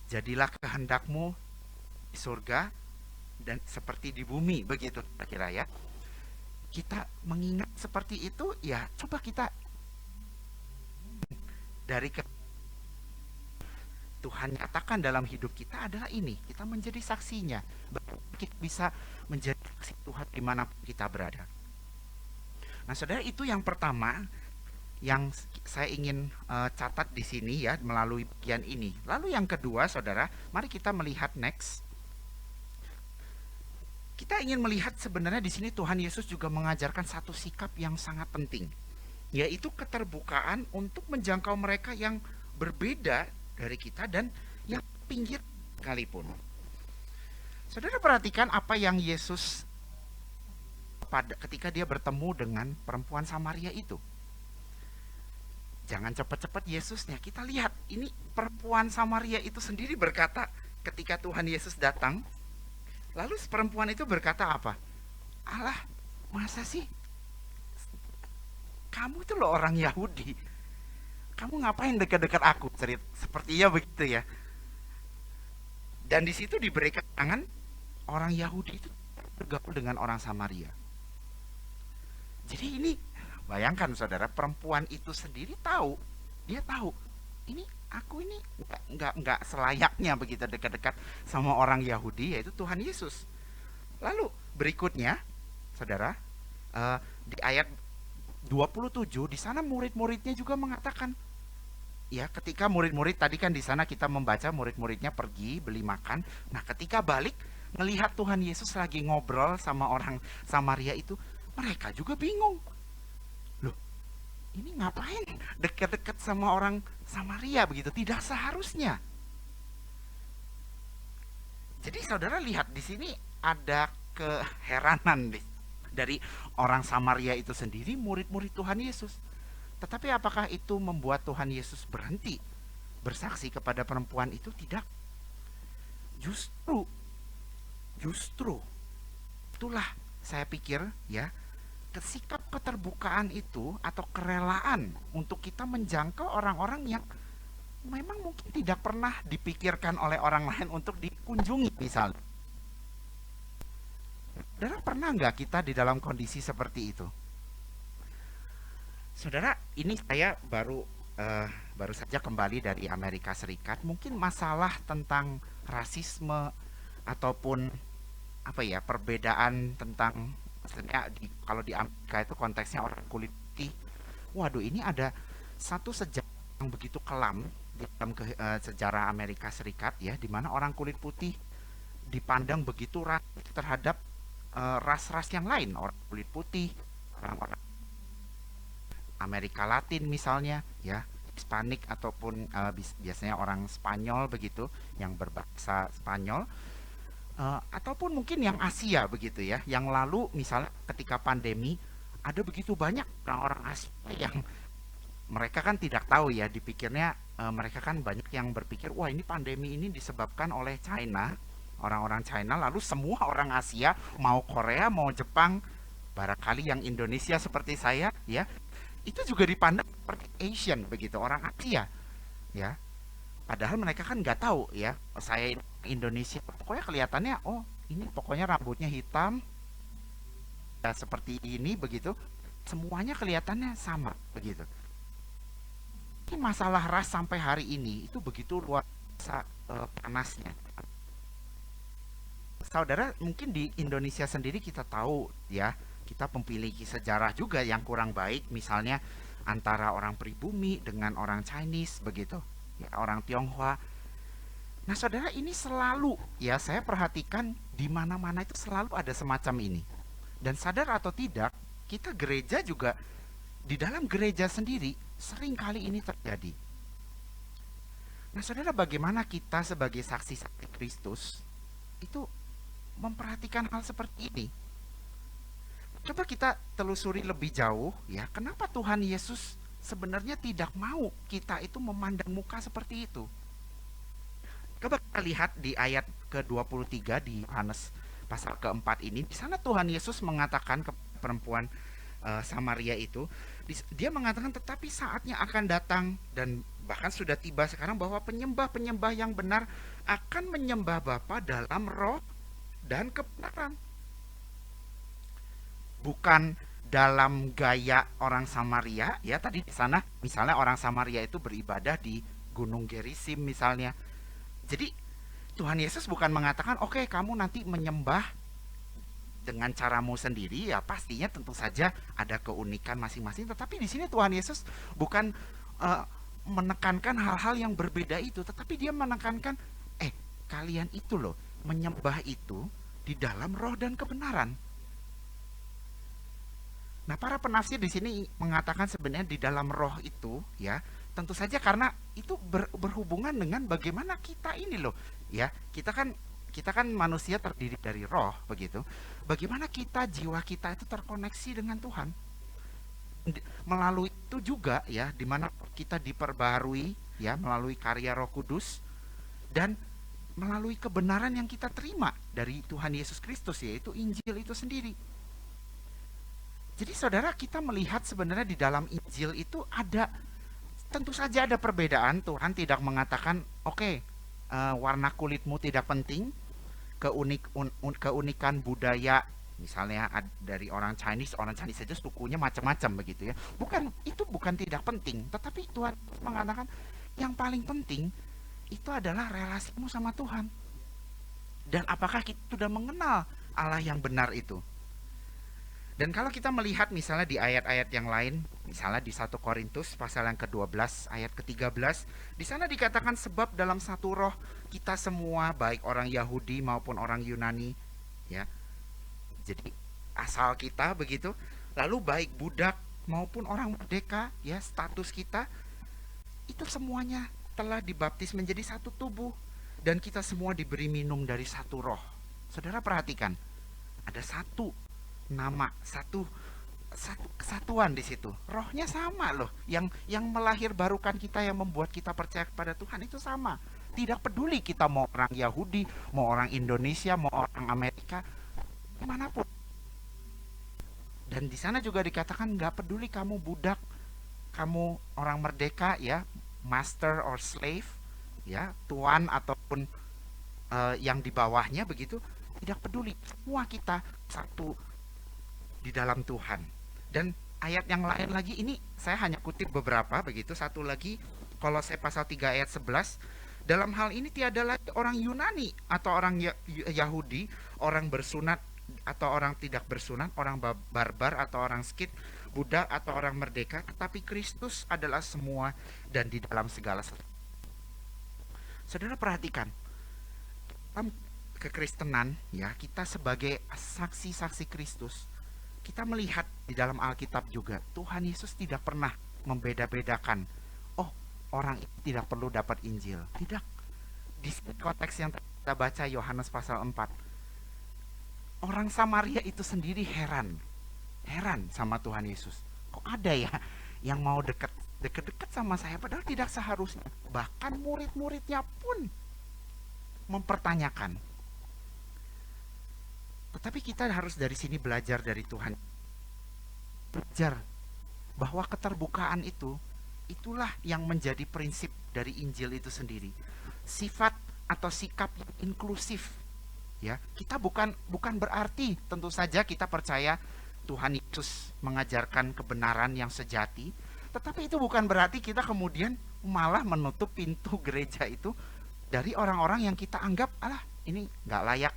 jadilah kehendakmu di surga dan seperti di bumi, begitu kira-kira ya. Kita mengingat seperti itu, ya coba kita dari Tuhan nyatakan dalam hidup kita adalah ini, kita menjadi saksinya, kita bisa menjadi saksi Tuhan dimanapun kita berada. Nah saudara, itu yang pertama yang saya ingin catat di sini ya melalui bagian ini. Lalu yang kedua saudara, mari kita melihat next. Kita ingin melihat sebenarnya di sini Tuhan Yesus juga mengajarkan satu sikap yang sangat penting, yaitu keterbukaan untuk menjangkau mereka yang berbeda dari kita dan yang pinggir sekalipun. Saudara perhatikan apa yang Yesus ketika dia bertemu dengan perempuan Samaria itu. Jangan cepat-cepat Yesusnya, kita lihat ini perempuan Samaria itu sendiri berkata ketika Tuhan Yesus datang, lalu perempuan itu berkata apa? Allah, masa sih kamu itu loh orang Yahudi, kamu ngapain dekat-dekat aku? Sepertinya begitu ya. Dan di situ diberikan tangan orang Yahudi itu bergaul dengan orang Samaria. Jadi ini bayangkan saudara, perempuan itu sendiri tahu, dia tahu ini aku ini nggak selayaknya begitu dekat-dekat sama orang Yahudi, yaitu Tuhan Yesus. Lalu berikutnya saudara, di ayat 27 di sana murid-muridnya juga mengatakan, ya ketika murid-murid tadi kan di sana kita membaca murid-muridnya pergi beli makan. Nah ketika balik melihat Tuhan Yesus lagi ngobrol sama orang Samaria itu, mereka juga bingung. Loh, ini ngapain dekat-dekat sama orang Samaria begitu? Tidak seharusnya. Jadi saudara lihat di sini ada keheranan dari orang Samaria itu sendiri, murid-murid Tuhan Yesus. Tetapi apakah itu membuat Tuhan Yesus berhenti bersaksi kepada perempuan itu? Tidak. Justru itulah saya pikir ya, sikap keterbukaan itu atau kerelaan untuk kita menjangkau orang-orang yang memang mungkin tidak pernah dipikirkan oleh orang lain untuk dikunjungi misalnya. Saudara, pernah nggak kita di dalam kondisi seperti itu? Saudara, ini saya baru saja kembali dari Amerika Serikat. Mungkin masalah tentang rasisme ataupun apa ya, perbedaan tentang kalau di Amerika itu konteksnya orang kulit putih. Waduh, ini ada satu sejarah yang begitu kelam di dalam sejarah Amerika Serikat ya, di mana orang kulit putih dipandang begitu rasis terhadap ras-ras yang lain, orang kulit putih, orang-orang Amerika Latin misalnya ya, Hispanik ataupun biasanya orang Spanyol begitu yang berbahasa Spanyol, ataupun mungkin yang Asia begitu ya, yang lalu misalnya ketika pandemi ada begitu banyak orang-orang Asia yang mereka kan tidak tahu ya, dipikirnya mereka kan banyak yang berpikir wah ini pandemi ini disebabkan oleh China, orang-orang China, lalu semua orang Asia mau Korea mau Jepang, barangkali yang Indonesia seperti saya ya, itu juga dipandang seperti Asian begitu, orang Asia ya. Padahal mereka kan nggak tahu ya, saya Indonesia pokoknya kelihatannya oh ini pokoknya rambutnya hitam ya, seperti ini begitu, semuanya kelihatannya sama begitu. Ini masalah ras sampai hari ini itu begitu luar biasa panasnya. Saudara, mungkin di Indonesia sendiri kita tahu ya, kita memiliki sejarah juga yang kurang baik, misalnya antara orang pribumi dengan orang Chinese begitu ya, orang Tionghoa. Nah saudara, ini selalu ya saya perhatikan di mana-mana itu selalu ada semacam ini. Dan sadar atau tidak, kita gereja juga di dalam gereja sendiri sering kali ini terjadi. Nah saudara, bagaimana kita sebagai saksi-saksi Kristus itu memperhatikan hal seperti ini? Coba kita telusuri lebih jauh ya, kenapa Tuhan Yesus sebenarnya tidak mau kita itu memandang muka seperti itu. Coba kita lihat di ayat ke-23 di Yohanes pasal keempat ini. Di sana Tuhan Yesus mengatakan ke perempuan Samaria itu, dia mengatakan tetapi saatnya akan datang dan bahkan sudah tiba sekarang bahwa penyembah-penyembah yang benar akan menyembah Bapa dalam roh dan kebenaran. Bukan dalam gaya orang Samaria, ya tadi di sana misalnya orang Samaria itu beribadah di Gunung Gerizim misalnya. Jadi Tuhan Yesus bukan mengatakan oke, kamu nanti menyembah dengan caramu sendiri, ya pastinya tentu saja ada keunikan masing-masing, tetapi di sini Tuhan Yesus bukan menekankan hal-hal yang berbeda itu, tetapi dia menekankan kalian itu loh menyembah itu di dalam roh dan kebenaran. Nah, para penafsir di sini mengatakan sebenarnya di dalam roh itu, ya, tentu saja karena itu berhubungan dengan bagaimana kita ini loh, ya, kita kan manusia terdiri dari roh, begitu. Bagaimana kita, jiwa kita itu terkoneksi dengan Tuhan. Melalui itu juga, ya, di mana kita diperbarui, ya, melalui karya Roh Kudus dan melalui kebenaran yang kita terima dari Tuhan Yesus Kristus, yaitu Injil itu sendiri. Jadi saudara, kita melihat sebenarnya di dalam Injil itu ada, tentu saja ada perbedaan. Tuhan tidak mengatakan oke, warna kulitmu tidak penting, keunikan budaya misalnya dari orang Chinese saja sukunya macam-macam begitu ya. Itu bukan tidak penting, tetapi Tuhan mengatakan yang paling penting itu adalah relasimu sama Tuhan. Dan apakah kita sudah mengenal Allah yang benar itu? Dan kalau kita melihat misalnya di ayat-ayat yang lain, misalnya di 1 Korintus pasal yang ke-12 ayat ke-13, di sana dikatakan sebab dalam satu roh kita semua, baik orang Yahudi maupun orang Yunani, ya. Jadi asal kita begitu, lalu baik budak maupun orang merdeka, ya, status kita itu semuanya telah dibaptis menjadi satu tubuh dan kita semua diberi minum dari satu roh. Saudara perhatikan, ada satu nama, satu kesatuan di situ. Rohnya sama loh. Yang melahirbarukan kita, yang membuat kita percaya kepada Tuhan itu sama. Tidak peduli kita mau orang Yahudi, mau orang Indonesia, mau orang Amerika, dimanapun. Dan di sana juga dikatakan nggak peduli kamu budak, kamu orang merdeka, ya, master or slave, ya, tuan ataupun yang di bawahnya begitu, tidak peduli. Semua kita satu di dalam Tuhan. Dan ayat yang lain lagi ini saya hanya kutip beberapa begitu. Satu lagi Kolose pasal 3 ayat 11, dalam hal ini tiada lagi orang Yunani atau orang Yahudi, orang bersunat atau orang tidak bersunat, orang barbar atau orang skit, budak atau orang merdeka, tetapi Kristus adalah semua dan di dalam segala sesuatu. Saudara perhatikan, dalam kekristenan, ya, kita sebagai saksi-saksi Kristus, kita melihat di dalam Alkitab juga Tuhan Yesus tidak pernah membeda-bedakan, oh, orang itu tidak perlu dapat Injil. Tidak. Di konteks yang kita baca Yohanes pasal 4, orang Samaria itu sendiri heran sama Tuhan Yesus. Kok ada ya yang mau deket sama saya, padahal tidak seharusnya. Bahkan murid-muridnya pun mempertanyakan. Tetapi kita harus dari sini belajar dari Tuhan. Belajar bahwa keterbukaan itu, itulah yang menjadi prinsip dari Injil itu sendiri. Sifat atau sikap yang inklusif. Ya, kita bukan berarti tentu saja kita percaya Tuhan Yesus mengajarkan kebenaran yang sejati, tetapi itu bukan berarti kita kemudian malah menutup pintu gereja itu dari orang-orang yang kita anggap ini nggak layak.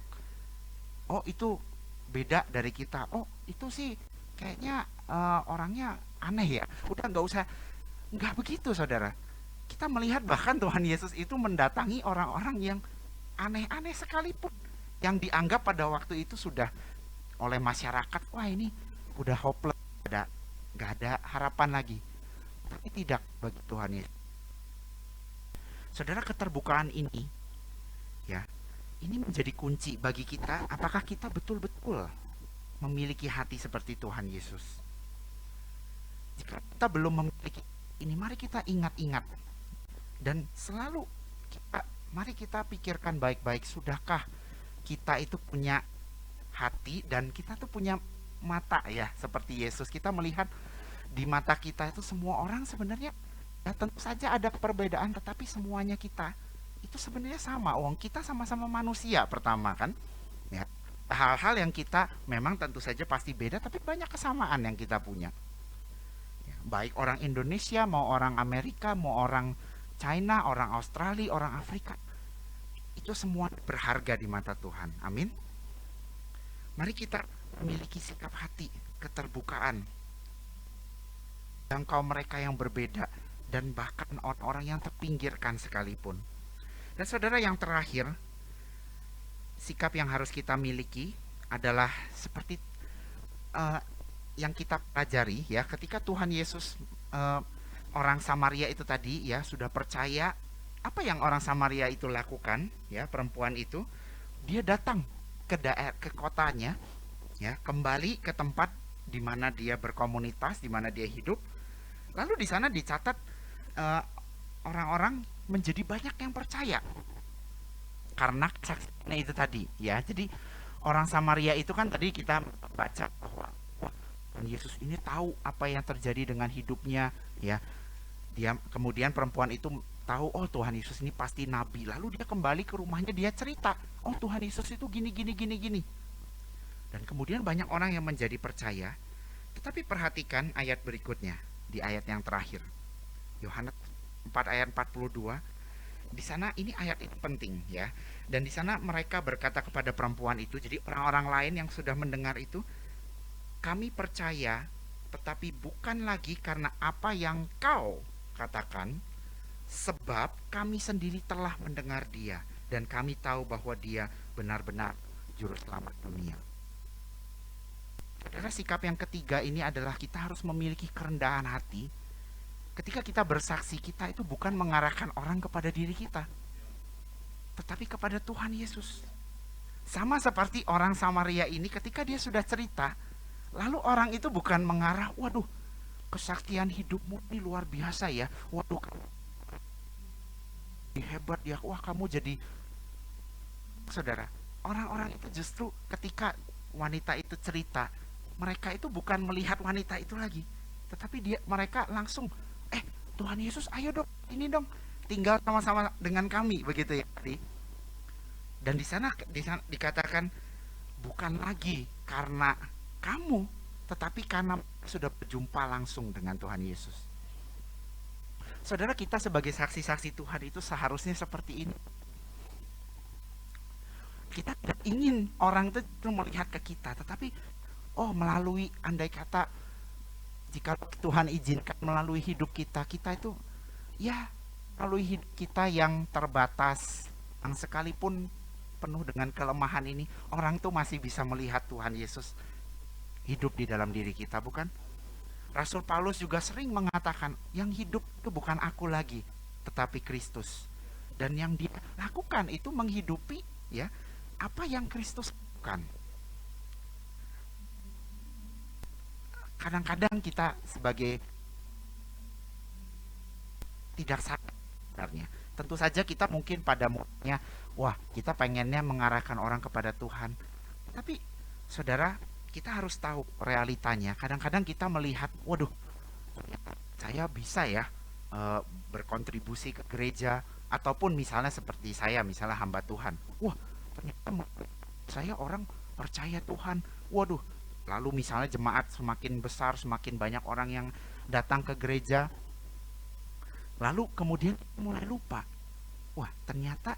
Oh, itu beda dari kita. Oh, itu sih kayaknya orangnya aneh ya. Udah nggak begitu, saudara. Kita melihat bahkan Tuhan Yesus itu mendatangi orang-orang yang aneh-aneh sekalipun, yang dianggap pada waktu itu sudah oleh masyarakat, wah ini udah hopeless, nggak ada harapan lagi. Tapi tidak bagi Tuhan Yesus. Saudara, keterbukaan ini, ya, ini menjadi kunci bagi kita. Apakah kita betul-betul memiliki hati seperti Tuhan Yesus? Jika kita belum memiliki ini, mari kita ingat-ingat dan selalu mari kita pikirkan baik-baik. Sudahkah kita itu punya hati dan kita tuh punya mata ya, seperti Yesus. Kita melihat di mata kita itu semua orang sebenarnya, ya tentu saja ada perbedaan, tetapi semuanya kita itu sebenarnya sama. Kita sama-sama manusia pertama kan. Ya. Hal-hal yang kita memang tentu saja pasti beda, tapi banyak kesamaan yang kita punya. Ya, baik orang Indonesia, mau orang Amerika, mau orang China, orang Australia, orang Afrika, itu semua berharga di mata Tuhan. Amin. Mari kita memiliki sikap hati, keterbukaan, jangkau mereka yang berbeda, dan bahkan orang-orang yang terpinggirkan sekalipun. Dan saudara, yang terakhir, sikap yang harus kita miliki adalah seperti yang kita pelajari ya, ketika Tuhan Yesus orang Samaria itu tadi ya sudah percaya. Apa yang orang Samaria itu lakukan ya, perempuan itu dia datang ke kotanya ya, kembali ke tempat di mana dia berkomunitas, di mana dia hidup. Lalu di sana dicatat orang-orang menjadi banyak yang percaya karena kesaksiannya itu tadi ya. Jadi orang Samaria itu kan tadi kita baca bahwa Yesus ini tahu apa yang terjadi dengan hidupnya ya. Dia kemudian perempuan itu tahu, oh Tuhan Yesus ini pasti nabi. Lalu dia kembali ke rumahnya, dia cerita, oh Tuhan Yesus itu gini. Dan kemudian banyak orang yang menjadi percaya. Tetapi perhatikan ayat berikutnya, di ayat yang terakhir, Yohanes 4 ayat 42. Di sana ini ayat itu penting ya. Dan di sana mereka berkata kepada perempuan itu, jadi orang-orang lain yang sudah mendengar itu, kami percaya, tetapi bukan lagi karena apa yang kau katakan, sebab kami sendiri telah mendengar dia dan kami tahu bahwa dia benar-benar juru selamat dunia. Saudara, sikap yang ketiga ini adalah kita harus memiliki kerendahan hati. Ketika kita bersaksi, kita itu bukan mengarahkan orang kepada diri kita, tetapi kepada Tuhan Yesus. Sama seperti orang Samaria ini, ketika dia sudah cerita, lalu orang itu bukan mengarah, waduh, kesaksian hidupmu ini luar biasa ya, waduh hebat ya, wah kamu jadi. Saudara, orang-orang itu justru ketika wanita itu cerita, mereka itu bukan melihat wanita itu lagi, tetapi mereka langsung, Tuhan Yesus ayo dong, ini dong, tinggal sama-sama dengan kami, begitu ya. Dan di sana dikatakan bukan lagi karena kamu, tetapi karena sudah berjumpa langsung dengan Tuhan Yesus. Saudara, kita sebagai saksi-saksi Tuhan itu seharusnya seperti ini. Kita tidak ingin orang itu melihat ke kita, tetapi melalui, andai kata jika Tuhan izinkan melalui hidup kita itu ya, melalui hidup kita yang terbatas, yang sekalipun penuh dengan kelemahan ini, orang itu masih bisa melihat Tuhan Yesus hidup di dalam diri kita, bukan? Rasul Paulus juga sering mengatakan, yang hidup itu bukan aku lagi, tetapi Kristus. Dan yang dia lakukan itu menghidupi ya apa yang Kristus lakukan. Kadang-kadang kita sebagai tidak sadar sebenarnya. Tentu saja kita mungkin pada mulanya, wah kita pengennya mengarahkan orang kepada Tuhan. Tapi saudara, kita harus tahu realitanya. Kadang-kadang kita melihat, waduh, saya bisa ya berkontribusi ke gereja, ataupun misalnya seperti saya, misalnya hamba Tuhan. Wah, ternyata saya orang percaya Tuhan. Waduh, lalu misalnya jemaat semakin besar, semakin banyak orang yang datang ke gereja. Lalu kemudian mulai lupa. Wah, ternyata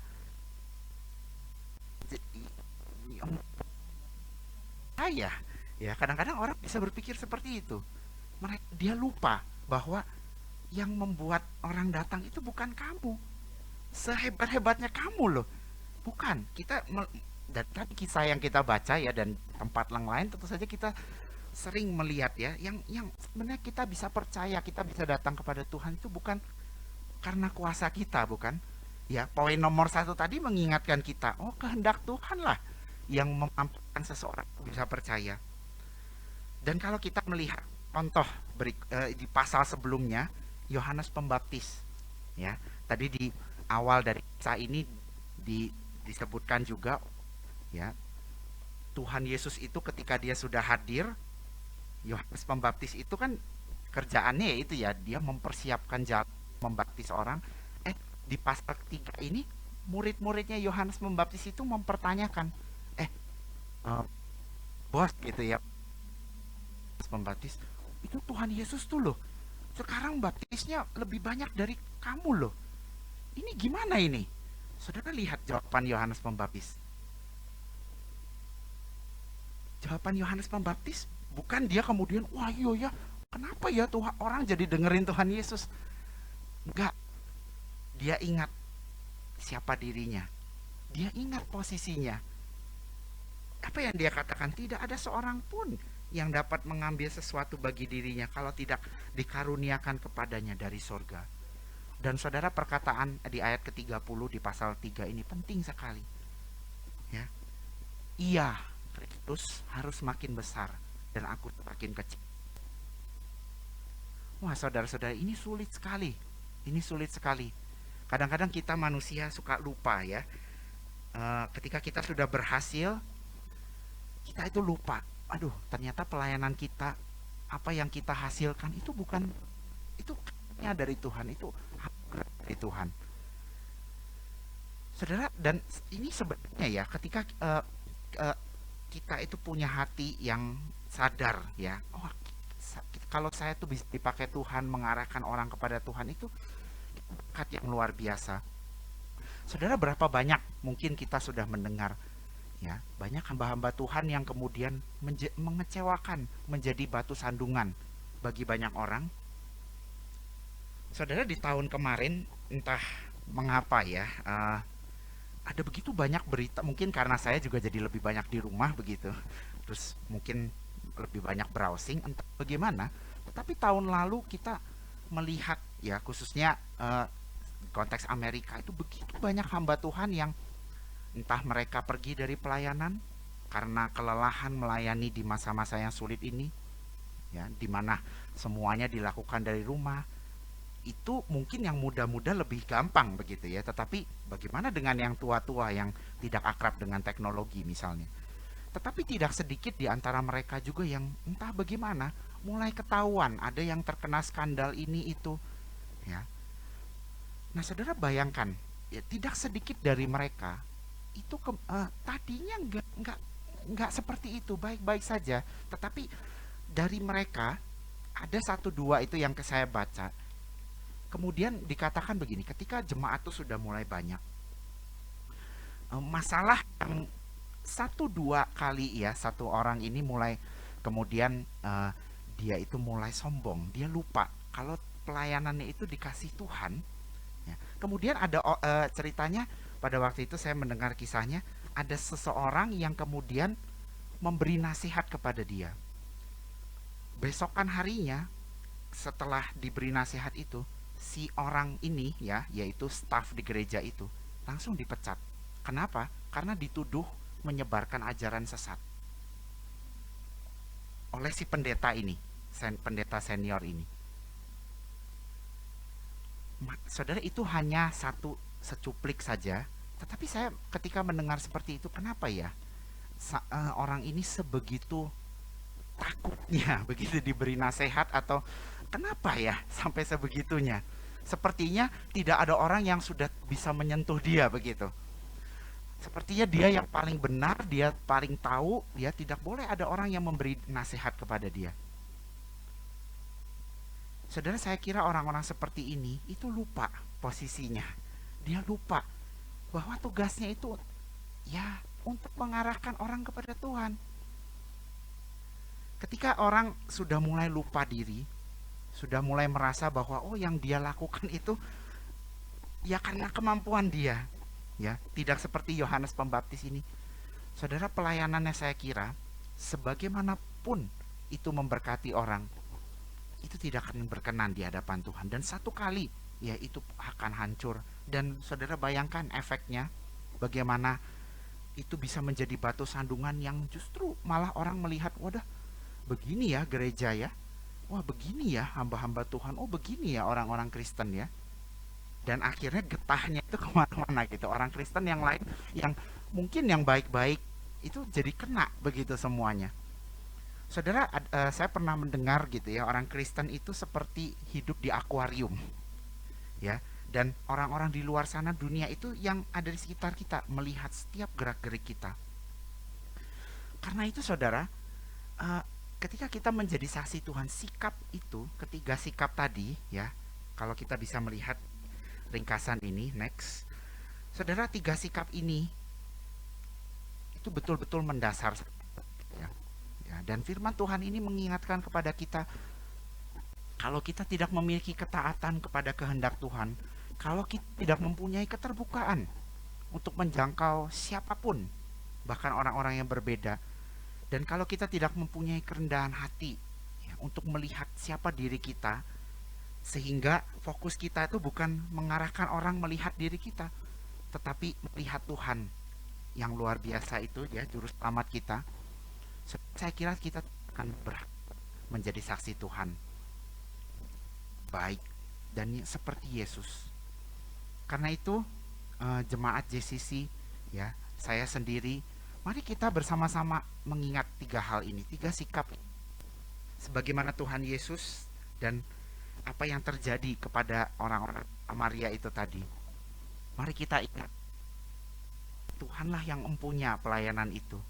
saya ya, kadang-kadang orang bisa berpikir seperti itu. Dia lupa bahwa yang membuat orang datang itu bukan kamu, sehebat-hebatnya kamu loh, bukan. Dan tadi kisah yang kita baca ya, dan tempat yang lain tentu saja kita sering melihat ya, yang sebenarnya kita bisa percaya, kita bisa datang kepada Tuhan itu bukan karena kuasa kita, bukan ya. Poin nomor 1 tadi mengingatkan kita, kehendak Tuhan lah yang memampukan seseorang bisa percaya. Dan kalau kita melihat contoh di pasal sebelumnya, Yohanes Pembaptis ya, tadi di awal dari kisah ini disebutkan juga ya, Tuhan Yesus itu ketika dia sudah hadir Yohanes Pembaptis itu kan kerjaannya ya itu ya, dia mempersiapkan jalan membaptis orang. Di pasal ketiga ini murid-muridnya Yohanes Pembaptis itu mempertanyakan, eh eh, bos gitu ya, Yohanes Pembaptis itu Tuhan Yesus tuh loh, sekarang baptisnya lebih banyak dari kamu loh. Ini gimana ini? Saudara lihat jawaban Yohanes Pembaptis. Jawaban Yohanes Pembaptis bukan dia kemudian, wah iya ya, kenapa ya Tuhan orang jadi dengerin Tuhan Yesus? Enggak, dia ingat siapa dirinya. Dia ingat posisinya. Apa yang dia katakan? Tidak ada seorang pun yang dapat mengambil sesuatu bagi dirinya kalau tidak dikaruniakan kepadanya dari sorga. Dan saudara, perkataan di ayat ke-30 di pasal 3 ini penting sekali. Ya. Ia, Kristus, harus makin besar dan aku makin kecil. Wah, saudara-saudara, ini sulit sekali. Ini sulit sekali. Kadang-kadang kita manusia suka lupa ya. Ketika kita sudah berhasil, kita itu lupa. Aduh, ternyata pelayanan kita, apa yang kita hasilkan itu bukan, itu dari Tuhan, itu dari Tuhan. Saudara, dan ini sebenarnya ya, ketika kita itu punya hati yang sadar ya, oh kalau saya tuh bisa dipakai Tuhan mengarahkan orang kepada Tuhan, itu berkat yang luar biasa. Saudara, berapa banyak mungkin kita sudah mendengar ya, banyak hamba-hamba Tuhan yang kemudian mengecewakan, menjadi batu sandungan bagi banyak orang. Saudara, di tahun kemarin entah mengapa ya, ada begitu banyak berita, mungkin karena saya juga jadi lebih banyak di rumah begitu, terus mungkin lebih banyak browsing, entah bagaimana. Tetapi tahun lalu kita melihat ya, khususnya konteks Amerika, itu begitu banyak hamba Tuhan yang entah mereka pergi dari pelayanan karena kelelahan melayani di masa-masa yang sulit ini ya, di mana semuanya dilakukan dari rumah. Itu mungkin yang muda-muda lebih gampang begitu ya, tetapi bagaimana dengan yang tua-tua yang tidak akrab dengan teknologi misalnya. Tetapi tidak sedikit di antara mereka juga yang entah bagaimana mulai ketahuan ada yang terkena skandal ini itu ya. Nah, saudara bayangkan ya, tidak sedikit dari mereka itu tadinya nggak seperti itu, baik-baik saja, tetapi dari mereka ada satu dua itu yang saya baca, kemudian dikatakan begini, ketika jemaat itu sudah mulai banyak, masalah yang satu dua kali ya, satu orang ini mulai kemudian dia itu mulai sombong, dia lupa kalau pelayanannya itu dikasih Tuhan ya. Kemudian ada ceritanya, pada waktu itu saya mendengar kisahnya, ada seseorang yang kemudian memberi nasihat kepada dia. Besokan harinya setelah diberi nasihat itu, si orang ini ya, yaitu staf di gereja itu, langsung dipecat. Kenapa? Karena dituduh menyebarkan ajaran sesat oleh si pendeta ini, pendeta senior ini. Saudara, itu hanya satu secuplik saja, tetapi saya ketika mendengar seperti itu, kenapa ya orang ini sebegitu takutnya begitu diberi nasihat, atau kenapa ya sampai sebegitunya? Sepertinya tidak ada orang yang sudah bisa menyentuh dia begitu. Sepertinya dia yang paling benar, dia paling tahu, dia tidak boleh ada orang yang memberi nasihat kepada dia. Saudara, saya kira orang-orang seperti ini itu lupa posisinya. Dia lupa bahwa tugasnya itu ya untuk mengarahkan orang kepada Tuhan. Ketika orang sudah mulai lupa diri, sudah mulai merasa bahwa oh yang dia lakukan itu ya karena kemampuan dia, ya tidak seperti Yohanes Pembaptis ini. Saudara, pelayanannya saya kira sebagaimanapun itu memberkati orang, itu tidak akan berkenan di hadapan Tuhan, dan satu kali ya itu akan hancur. Dan saudara bayangkan efeknya, bagaimana itu bisa menjadi batu sandungan yang justru malah orang melihat, wadah begini ya gereja ya, wah begini ya hamba-hamba Tuhan, oh begini ya orang-orang Kristen ya. Dan akhirnya getahnya itu kemana-mana gitu. Orang Kristen yang lain yang mungkin yang baik-baik itu jadi kena begitu semuanya. Saudara, saya pernah mendengar gitu ya, orang Kristen itu seperti hidup di akuarium, ya. Dan orang-orang di luar sana, dunia itu yang ada di sekitar kita, melihat setiap gerak-gerik kita. Karena itu saudara, eh, ketika kita menjadi saksi Tuhan, sikap itu, ketiga sikap tadi ya, kalau kita bisa melihat ringkasan ini, next. Saudara, tiga sikap ini itu betul-betul mendasar ya. Dan firman Tuhan ini mengingatkan kepada kita, kalau kita tidak memiliki ketaatan kepada kehendak Tuhan, kalau kita tidak mempunyai keterbukaan untuk menjangkau siapapun, bahkan orang-orang yang berbeda, dan kalau kita tidak mempunyai kerendahan hati ya, untuk melihat siapa diri kita, sehingga fokus kita itu bukan mengarahkan orang melihat diri kita, tetapi melihat Tuhan yang luar biasa itu ya, juru selamat kita. Saya kira kita akan menjadi saksi Tuhan baik dan seperti Yesus. Karena itu jemaat JCC ya, saya sendiri, mari kita bersama-sama mengingat tiga hal ini, tiga sikap sebagaimana Tuhan Yesus dan apa yang terjadi kepada orang-orang Samaria itu tadi. Mari kita ingat, Tuhanlah yang mempunyai pelayanan itu.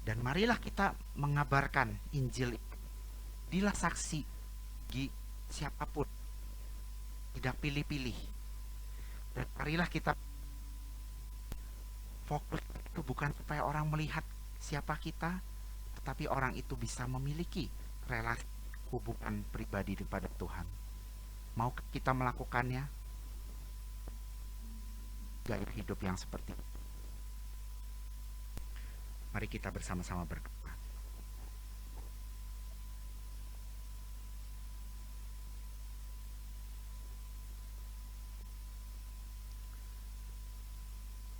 Dan marilah kita mengabarkan Injil. Dilah saksi bagi siapapun, tidak pilih-pilih. Dan marilah kita fokus itu bukan supaya orang melihat siapa kita, tetapi orang itu bisa memiliki relasi hubungan pribadi kepada Tuhan. Mau kita melakukannya? Gaya hidup yang seperti itu. Mari kita bersama-sama berdoa.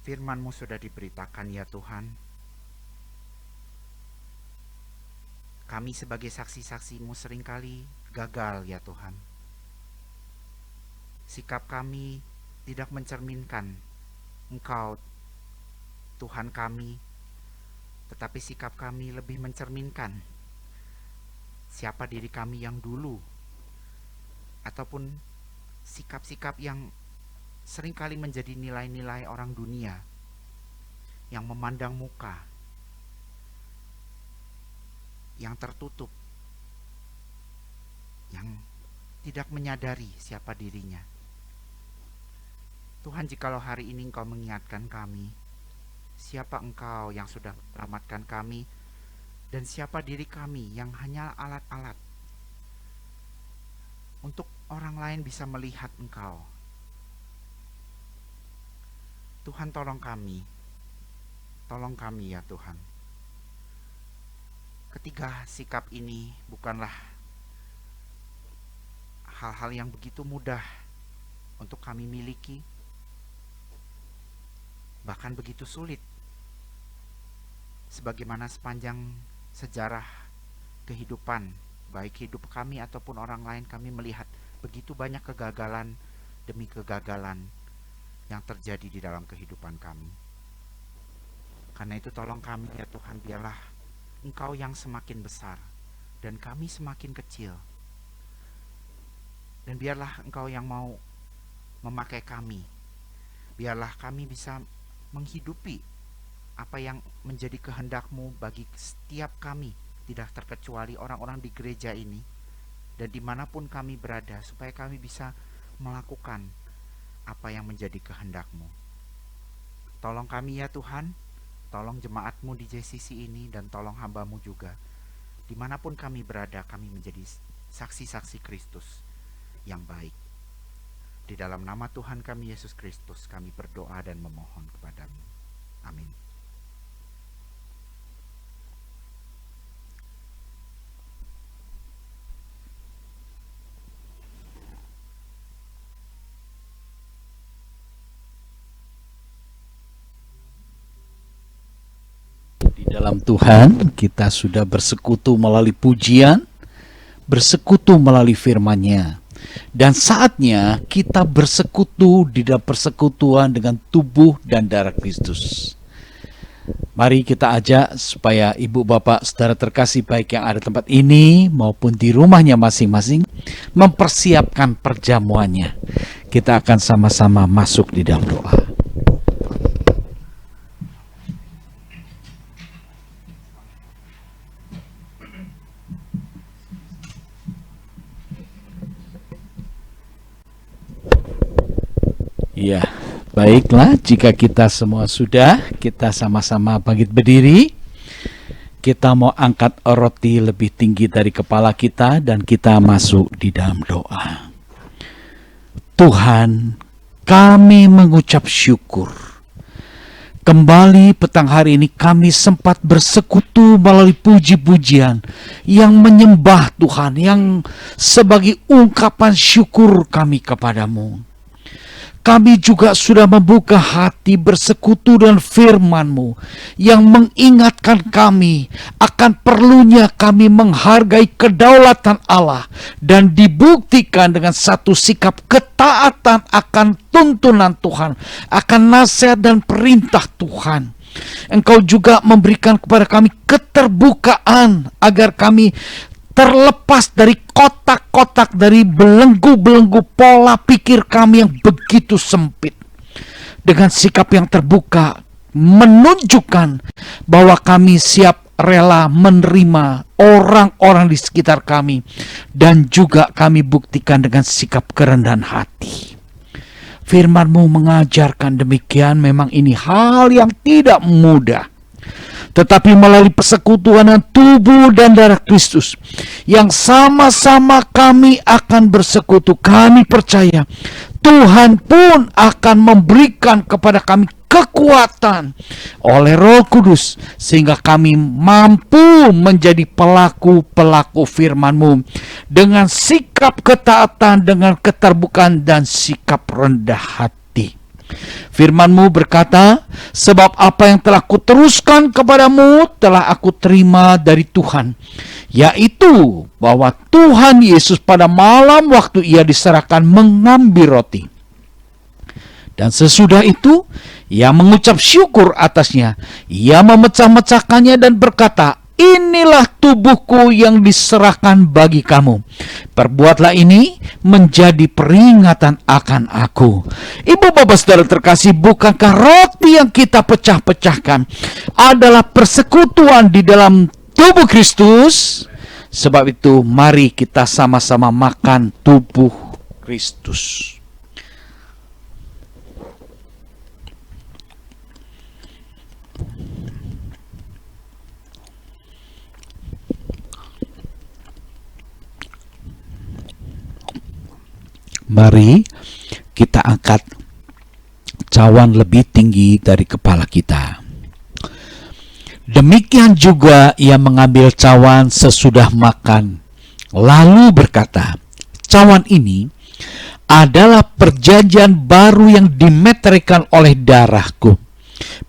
Firman-Mu sudah diberitakan ya Tuhan. Kami sebagai saksi-saksi-Mu seringkali gagal ya Tuhan. Sikap kami tidak mencerminkan Engkau Tuhan kami, tetapi sikap kami lebih mencerminkan siapa diri kami yang dulu, ataupun sikap-sikap yang seringkali menjadi nilai-nilai orang dunia yang memandang muka, yang tertutup, yang tidak menyadari siapa dirinya. Tuhan, jikalau hari ini Engkau mengingatkan kami, siapa Engkau yang sudah menyelamatkan kami, dan siapa diri kami yang hanya alat-alat untuk orang lain bisa melihat Engkau. Tuhan, tolong kami ya Tuhan. Ketiga sikap ini bukanlah hal-hal yang begitu mudah untuk kami miliki, bahkan begitu sulit. Sebagaimana sepanjang sejarah kehidupan, baik hidup kami ataupun orang lain, kami melihat begitu banyak kegagalan demi kegagalan yang terjadi di dalam kehidupan kami. Karena itu tolong kami ya Tuhan, biarlah Engkau yang semakin besar dan kami semakin kecil. Dan biarlah Engkau yang mau memakai kami. Biarlah kami bisa menghidupi apa yang menjadi kehendak-Mu bagi setiap kami, tidak terkecuali orang-orang di gereja ini dan dimanapun kami berada, supaya kami bisa melakukan apa yang menjadi kehendak-Mu. Tolong kami ya Tuhan, tolong jemaat-Mu di JCC ini, dan tolong hamba-Mu juga. Dimanapun kami berada, kami menjadi saksi-saksi Kristus yang baik. Di dalam nama Tuhan kami Yesus Kristus, kami berdoa dan memohon kepadamu. Amin. Di dalam Tuhan kita sudah bersekutu melalui pujian, bersekutu melalui firman-Nya. Dan saatnya kita bersekutu di dalam persekutuan dengan tubuh dan darah Kristus. Mari kita ajak supaya ibu bapak saudara terkasih baik yang ada tempat ini maupun di rumahnya masing-masing mempersiapkan perjamuannya. Kita akan sama-sama masuk di dalam doa. Ya, baiklah, jika kita semua sudah, kita sama-sama bangkit berdiri. Kita mau angkat roti lebih tinggi dari kepala kita dan kita masuk di dalam doa. Tuhan, kami mengucap syukur. Kembali petang hari ini kami sempat bersekutu melalui puji-pujian yang menyembah Tuhan, yang sebagai ungkapan syukur kami kepadamu. Kami juga sudah membuka hati bersekutu dengan firman-Mu yang mengingatkan kami akan perlunya kami menghargai kedaulatan Allah dan dibuktikan dengan satu sikap ketaatan akan tuntunan Tuhan, akan nasihat dan perintah Tuhan. Engkau juga memberikan kepada kami keterbukaan agar kami terlepas dari kotak-kotak, dari belenggu-belenggu pola pikir kami yang begitu sempit. Dengan sikap yang terbuka, menunjukkan bahwa kami siap rela menerima orang-orang di sekitar kami. Dan juga kami buktikan dengan sikap kerendahan hati. Firman-Mu mengajarkan demikian, memang ini hal yang tidak mudah. Tetapi melalui persekutuan tubuh dan darah Kristus yang sama-sama kami akan bersekutu, kami percaya Tuhan pun akan memberikan kepada kami kekuatan oleh Roh Kudus sehingga kami mampu menjadi pelaku-pelaku firman-Mu dengan sikap ketaatan, dengan keterbukaan dan sikap rendah hati. Firman-Mu berkata, sebab apa yang telah kuteruskan kepadamu telah aku terima dari Tuhan, yaitu bahwa Tuhan Yesus pada malam waktu ia diserahkan mengambil roti. Dan sesudah itu, ia mengucap syukur atasnya, ia memecah-mecahkannya dan berkata, inilah tubuhku yang diserahkan bagi kamu. Perbuatlah ini menjadi peringatan akan aku. Ibu bapak saudara terkasih, bukankah roti yang kita pecah-pecahkan adalah persekutuan di dalam tubuh Kristus? Sebab itu mari kita sama-sama makan tubuh Kristus. Mari kita angkat cawan lebih tinggi dari kepala kita. Demikian juga ia mengambil cawan sesudah makan, lalu berkata, cawan ini adalah perjanjian baru yang dimeteraikan oleh darahku.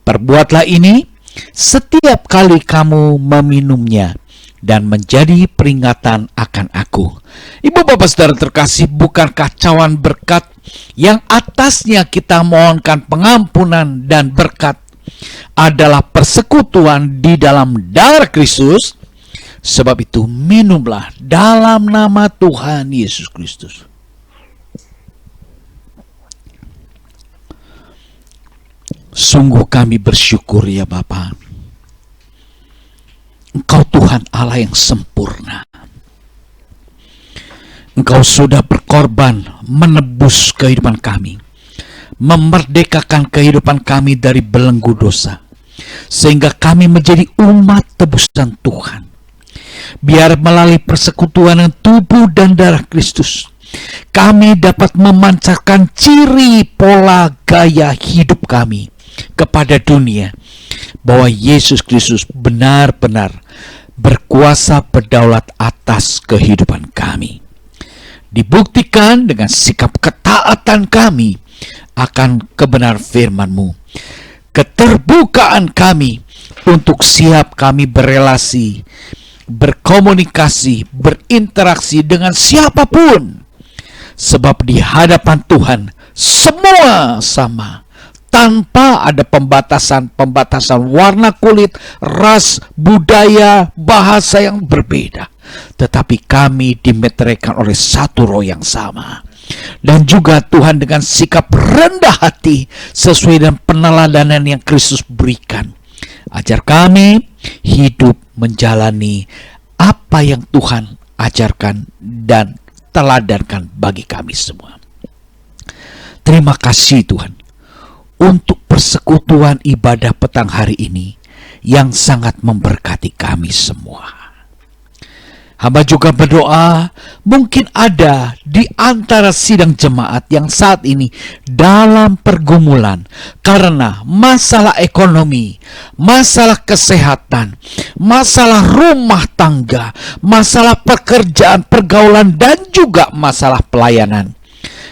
Perbuatlah ini setiap kali kamu meminumnya dan menjadi peringatan akan aku. Ibu bapak saudara terkasih, bukankah cawan berkat yang atasnya kita mohonkan pengampunan dan berkat adalah persekutuan di dalam darah Kristus? Sebab itu minumlah dalam nama Tuhan Yesus Kristus. Sungguh kami bersyukur ya Bapa. Engkau Tuhan Allah yang sempurna. Engkau sudah berkorban menebus kehidupan kami, memerdekakan kehidupan kami dari belenggu dosa, sehingga kami menjadi umat tebusan Tuhan. Biar melalui persekutuan tubuh dan darah Kristus, kami dapat memancarkan ciri pola gaya hidup kami kepada dunia, bahwa Yesus Kristus benar-benar berkuasa berdaulat atas kehidupan kami. Dibuktikan dengan sikap ketaatan kami akan kebenar firman-Mu, keterbukaan kami untuk siap kami berelasi, berkomunikasi, berinteraksi dengan siapapun. Sebab di hadapan Tuhan semua sama, tanpa ada pembatasan warna kulit, ras, budaya, bahasa yang berbeda. Tetapi kami dimeteraikan oleh satu roh yang sama. Dan juga Tuhan dengan sikap rendah hati sesuai dengan peneladanan yang Kristus berikan. Ajar kami hidup menjalani apa yang Tuhan ajarkan dan teladankan bagi kami semua. Terima kasih Tuhan untuk persekutuan ibadah petang hari ini yang sangat memberkati kami semua. Hamba juga berdoa, mungkin ada di antara sidang jemaat yang saat ini dalam pergumulan karena masalah ekonomi, masalah kesehatan, masalah rumah tangga, masalah pekerjaan, pergaulan, dan juga masalah pelayanan.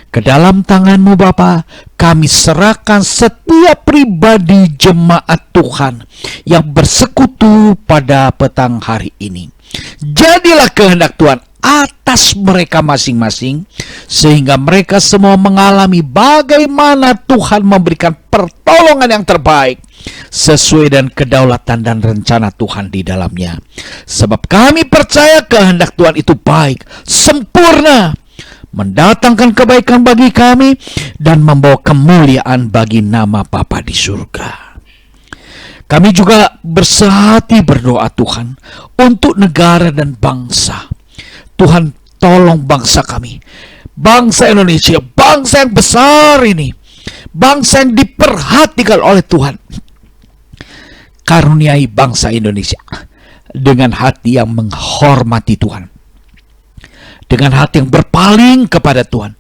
Ke dalam tangan-Mu Bapa, kami serahkan setiap pribadi jemaat Tuhan yang bersekutu pada petang hari ini. Jadilah kehendak Tuhan atas mereka masing-masing, sehingga mereka semua mengalami bagaimana Tuhan memberikan pertolongan yang terbaik sesuai dengan kedaulatan dan rencana Tuhan di dalamnya. Sebab kami percaya kehendak Tuhan itu baik, sempurna, mendatangkan kebaikan bagi kami dan membawa kemuliaan bagi nama Bapa di surga. Kami juga bersehati berdoa Tuhan untuk negara dan bangsa. Tuhan tolong bangsa kami, bangsa Indonesia, bangsa yang besar ini, bangsa yang diperhatikan oleh Tuhan. Karuniai bangsa Indonesia dengan hati yang menghormati Tuhan, dengan hati yang berpaling kepada Tuhan,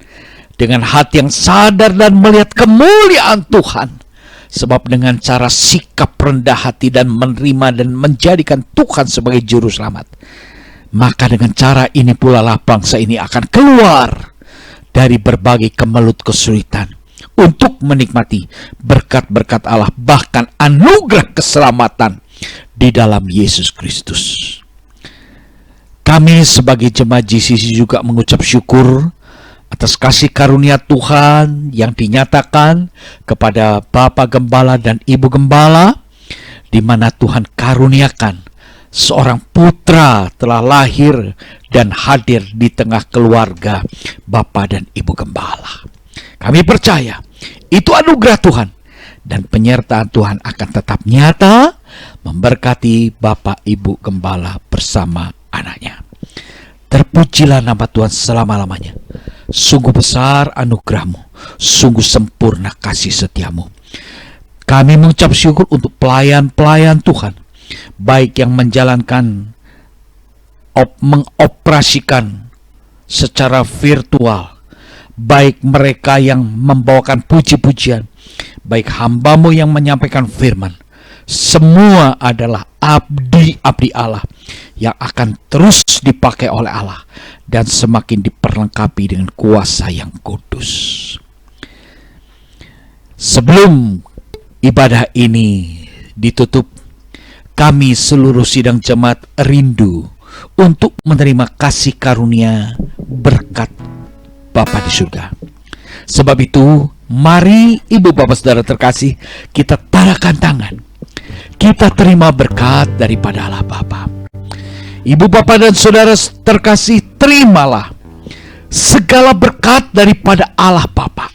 dengan hati yang sadar dan melihat kemuliaan Tuhan. Sebab dengan cara sikap rendah hati dan menerima dan menjadikan Tuhan sebagai juru selamat, maka dengan cara ini pula lah bangsa ini akan keluar dari berbagai kemelut kesulitan untuk menikmati berkat-berkat Allah, bahkan anugerah keselamatan di dalam Yesus Kristus. Kami sebagai jemaat GCC juga mengucap syukur atas kasih karunia Tuhan yang dinyatakan kepada Bapak Gembala dan Ibu Gembala, di mana Tuhan karuniakan seorang putra telah lahir dan hadir di tengah keluarga Bapak dan Ibu Gembala. Kami percaya itu anugerah Tuhan, dan penyertaan Tuhan akan tetap nyata memberkati Bapak Ibu Gembala bersama anaknya. Terpujilah nama Tuhan selama-lamanya. Sungguh besar anugerah-Mu, sungguh sempurna kasih setia-Mu. Kami mengucap syukur untuk pelayan-pelayan Tuhan, baik yang menjalankan, mengoperasikan secara virtual, baik mereka yang membawakan puji-pujian, baik hamba-Mu yang menyampaikan firman. Semua adalah abdi-abdi Allah yang akan terus dipakai oleh Allah dan semakin diperlengkapi dengan kuasa yang kudus. Sebelum ibadah ini ditutup, kami seluruh sidang jemaat rindu untuk menerima kasih karunia berkat Bapa di surga. Sebab itu, mari Ibu Bapak Saudara terkasih, kita tarakan tangan. Kita terima berkat daripada Allah Bapa. Ibu Bapak dan Saudara terkasih, terimalah segala berkat daripada Allah Bapa.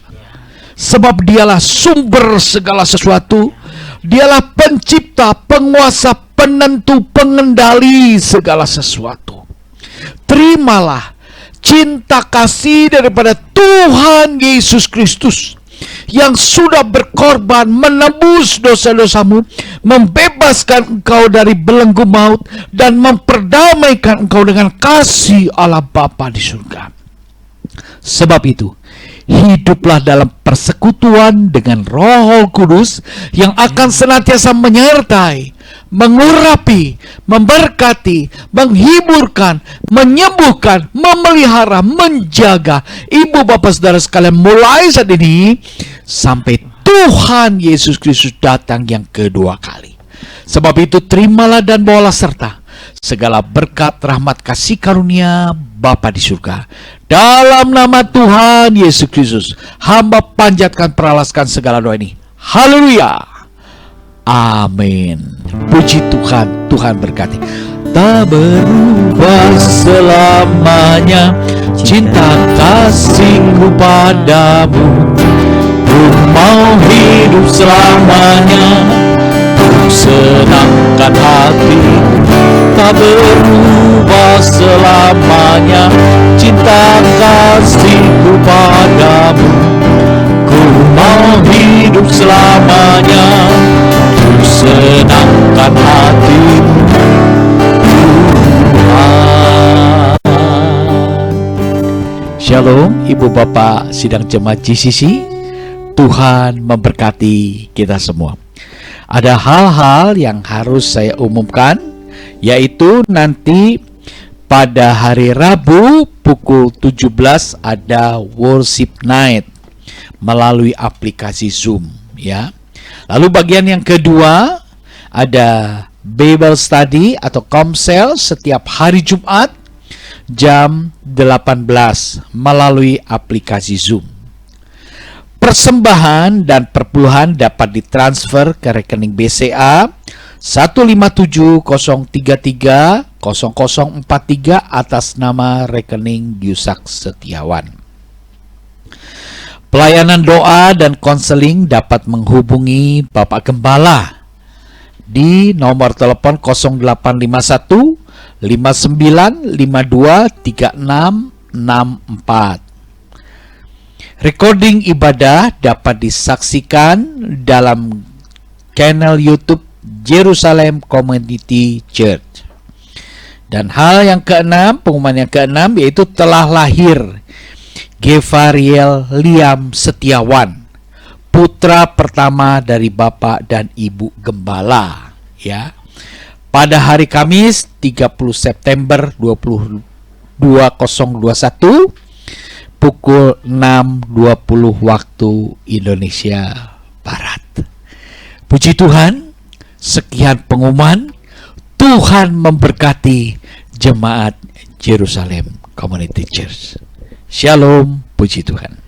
Sebab Dialah sumber segala sesuatu. Dialah pencipta, penguasa, penentu, pengendali segala sesuatu. Terimalah cinta kasih daripada Tuhan Yesus Kristus yang sudah berkorban menebus dosa-dosamu, membebaskan engkau dari belenggu maut, dan memperdamaikan engkau dengan kasih Allah Bapa di surga. Sebab itu, hiduplah dalam persekutuan dengan Roh Kudus yang akan senantiasa menyertai, mengurapi, memberkati, menghiburkan, menyembuhkan, memelihara, menjaga Ibu Bapak Saudara sekalian mulai saat ini sampai Tuhan Yesus Kristus datang yang kedua kali. Sebab itu terimalah dan bawalah serta segala berkat, rahmat, kasih karunia Bapa di surga. Dalam nama Tuhan Yesus Kristus, hamba panjatkan, peralaskan segala doa ini. Haleluya. Amin. Puji Tuhan, Tuhan berkati. Tak berubah selamanya cinta kasihku padamu. Ku mau hidup selamanya untuk senangkan hati. Tak berubah selamanya cinta kasihku padamu. Ku mau hidup selamanya untuk senangkan hatimu, Tuhan. Shalom Ibu Bapak sidang jemaat GCC. Tuhan memberkati kita semua. Ada hal-hal yang harus saya umumkan, yaitu nanti pada hari Rabu pukul 17 ada worship night melalui aplikasi Zoom, ya. Lalu bagian yang kedua ada Bible study atau komsel setiap hari Jumat jam 18 melalui aplikasi Zoom. Persembahan dan perpuluhan dapat ditransfer ke rekening BCA 15703300043 atas nama rekening Yusak Setiawan. Pelayanan doa dan konseling dapat menghubungi Bapak Gembala di nomor telepon 0851 5952 3664. Recording ibadah dapat disaksikan dalam channel YouTube Jerusalem Community Church. Dan hal yang keenam, pengumuman yang keenam, yaitu telah lahir Gevariel Liam Setiawan, putra pertama dari Bapak dan Ibu Gembala, ya. Pada hari Kamis 30 September 2021 pukul 6.20 waktu Indonesia Barat. Puji Tuhan, sekian pengumuman. Tuhan memberkati jemaat Jerusalem Community Church. Shalom, puji Tuhan.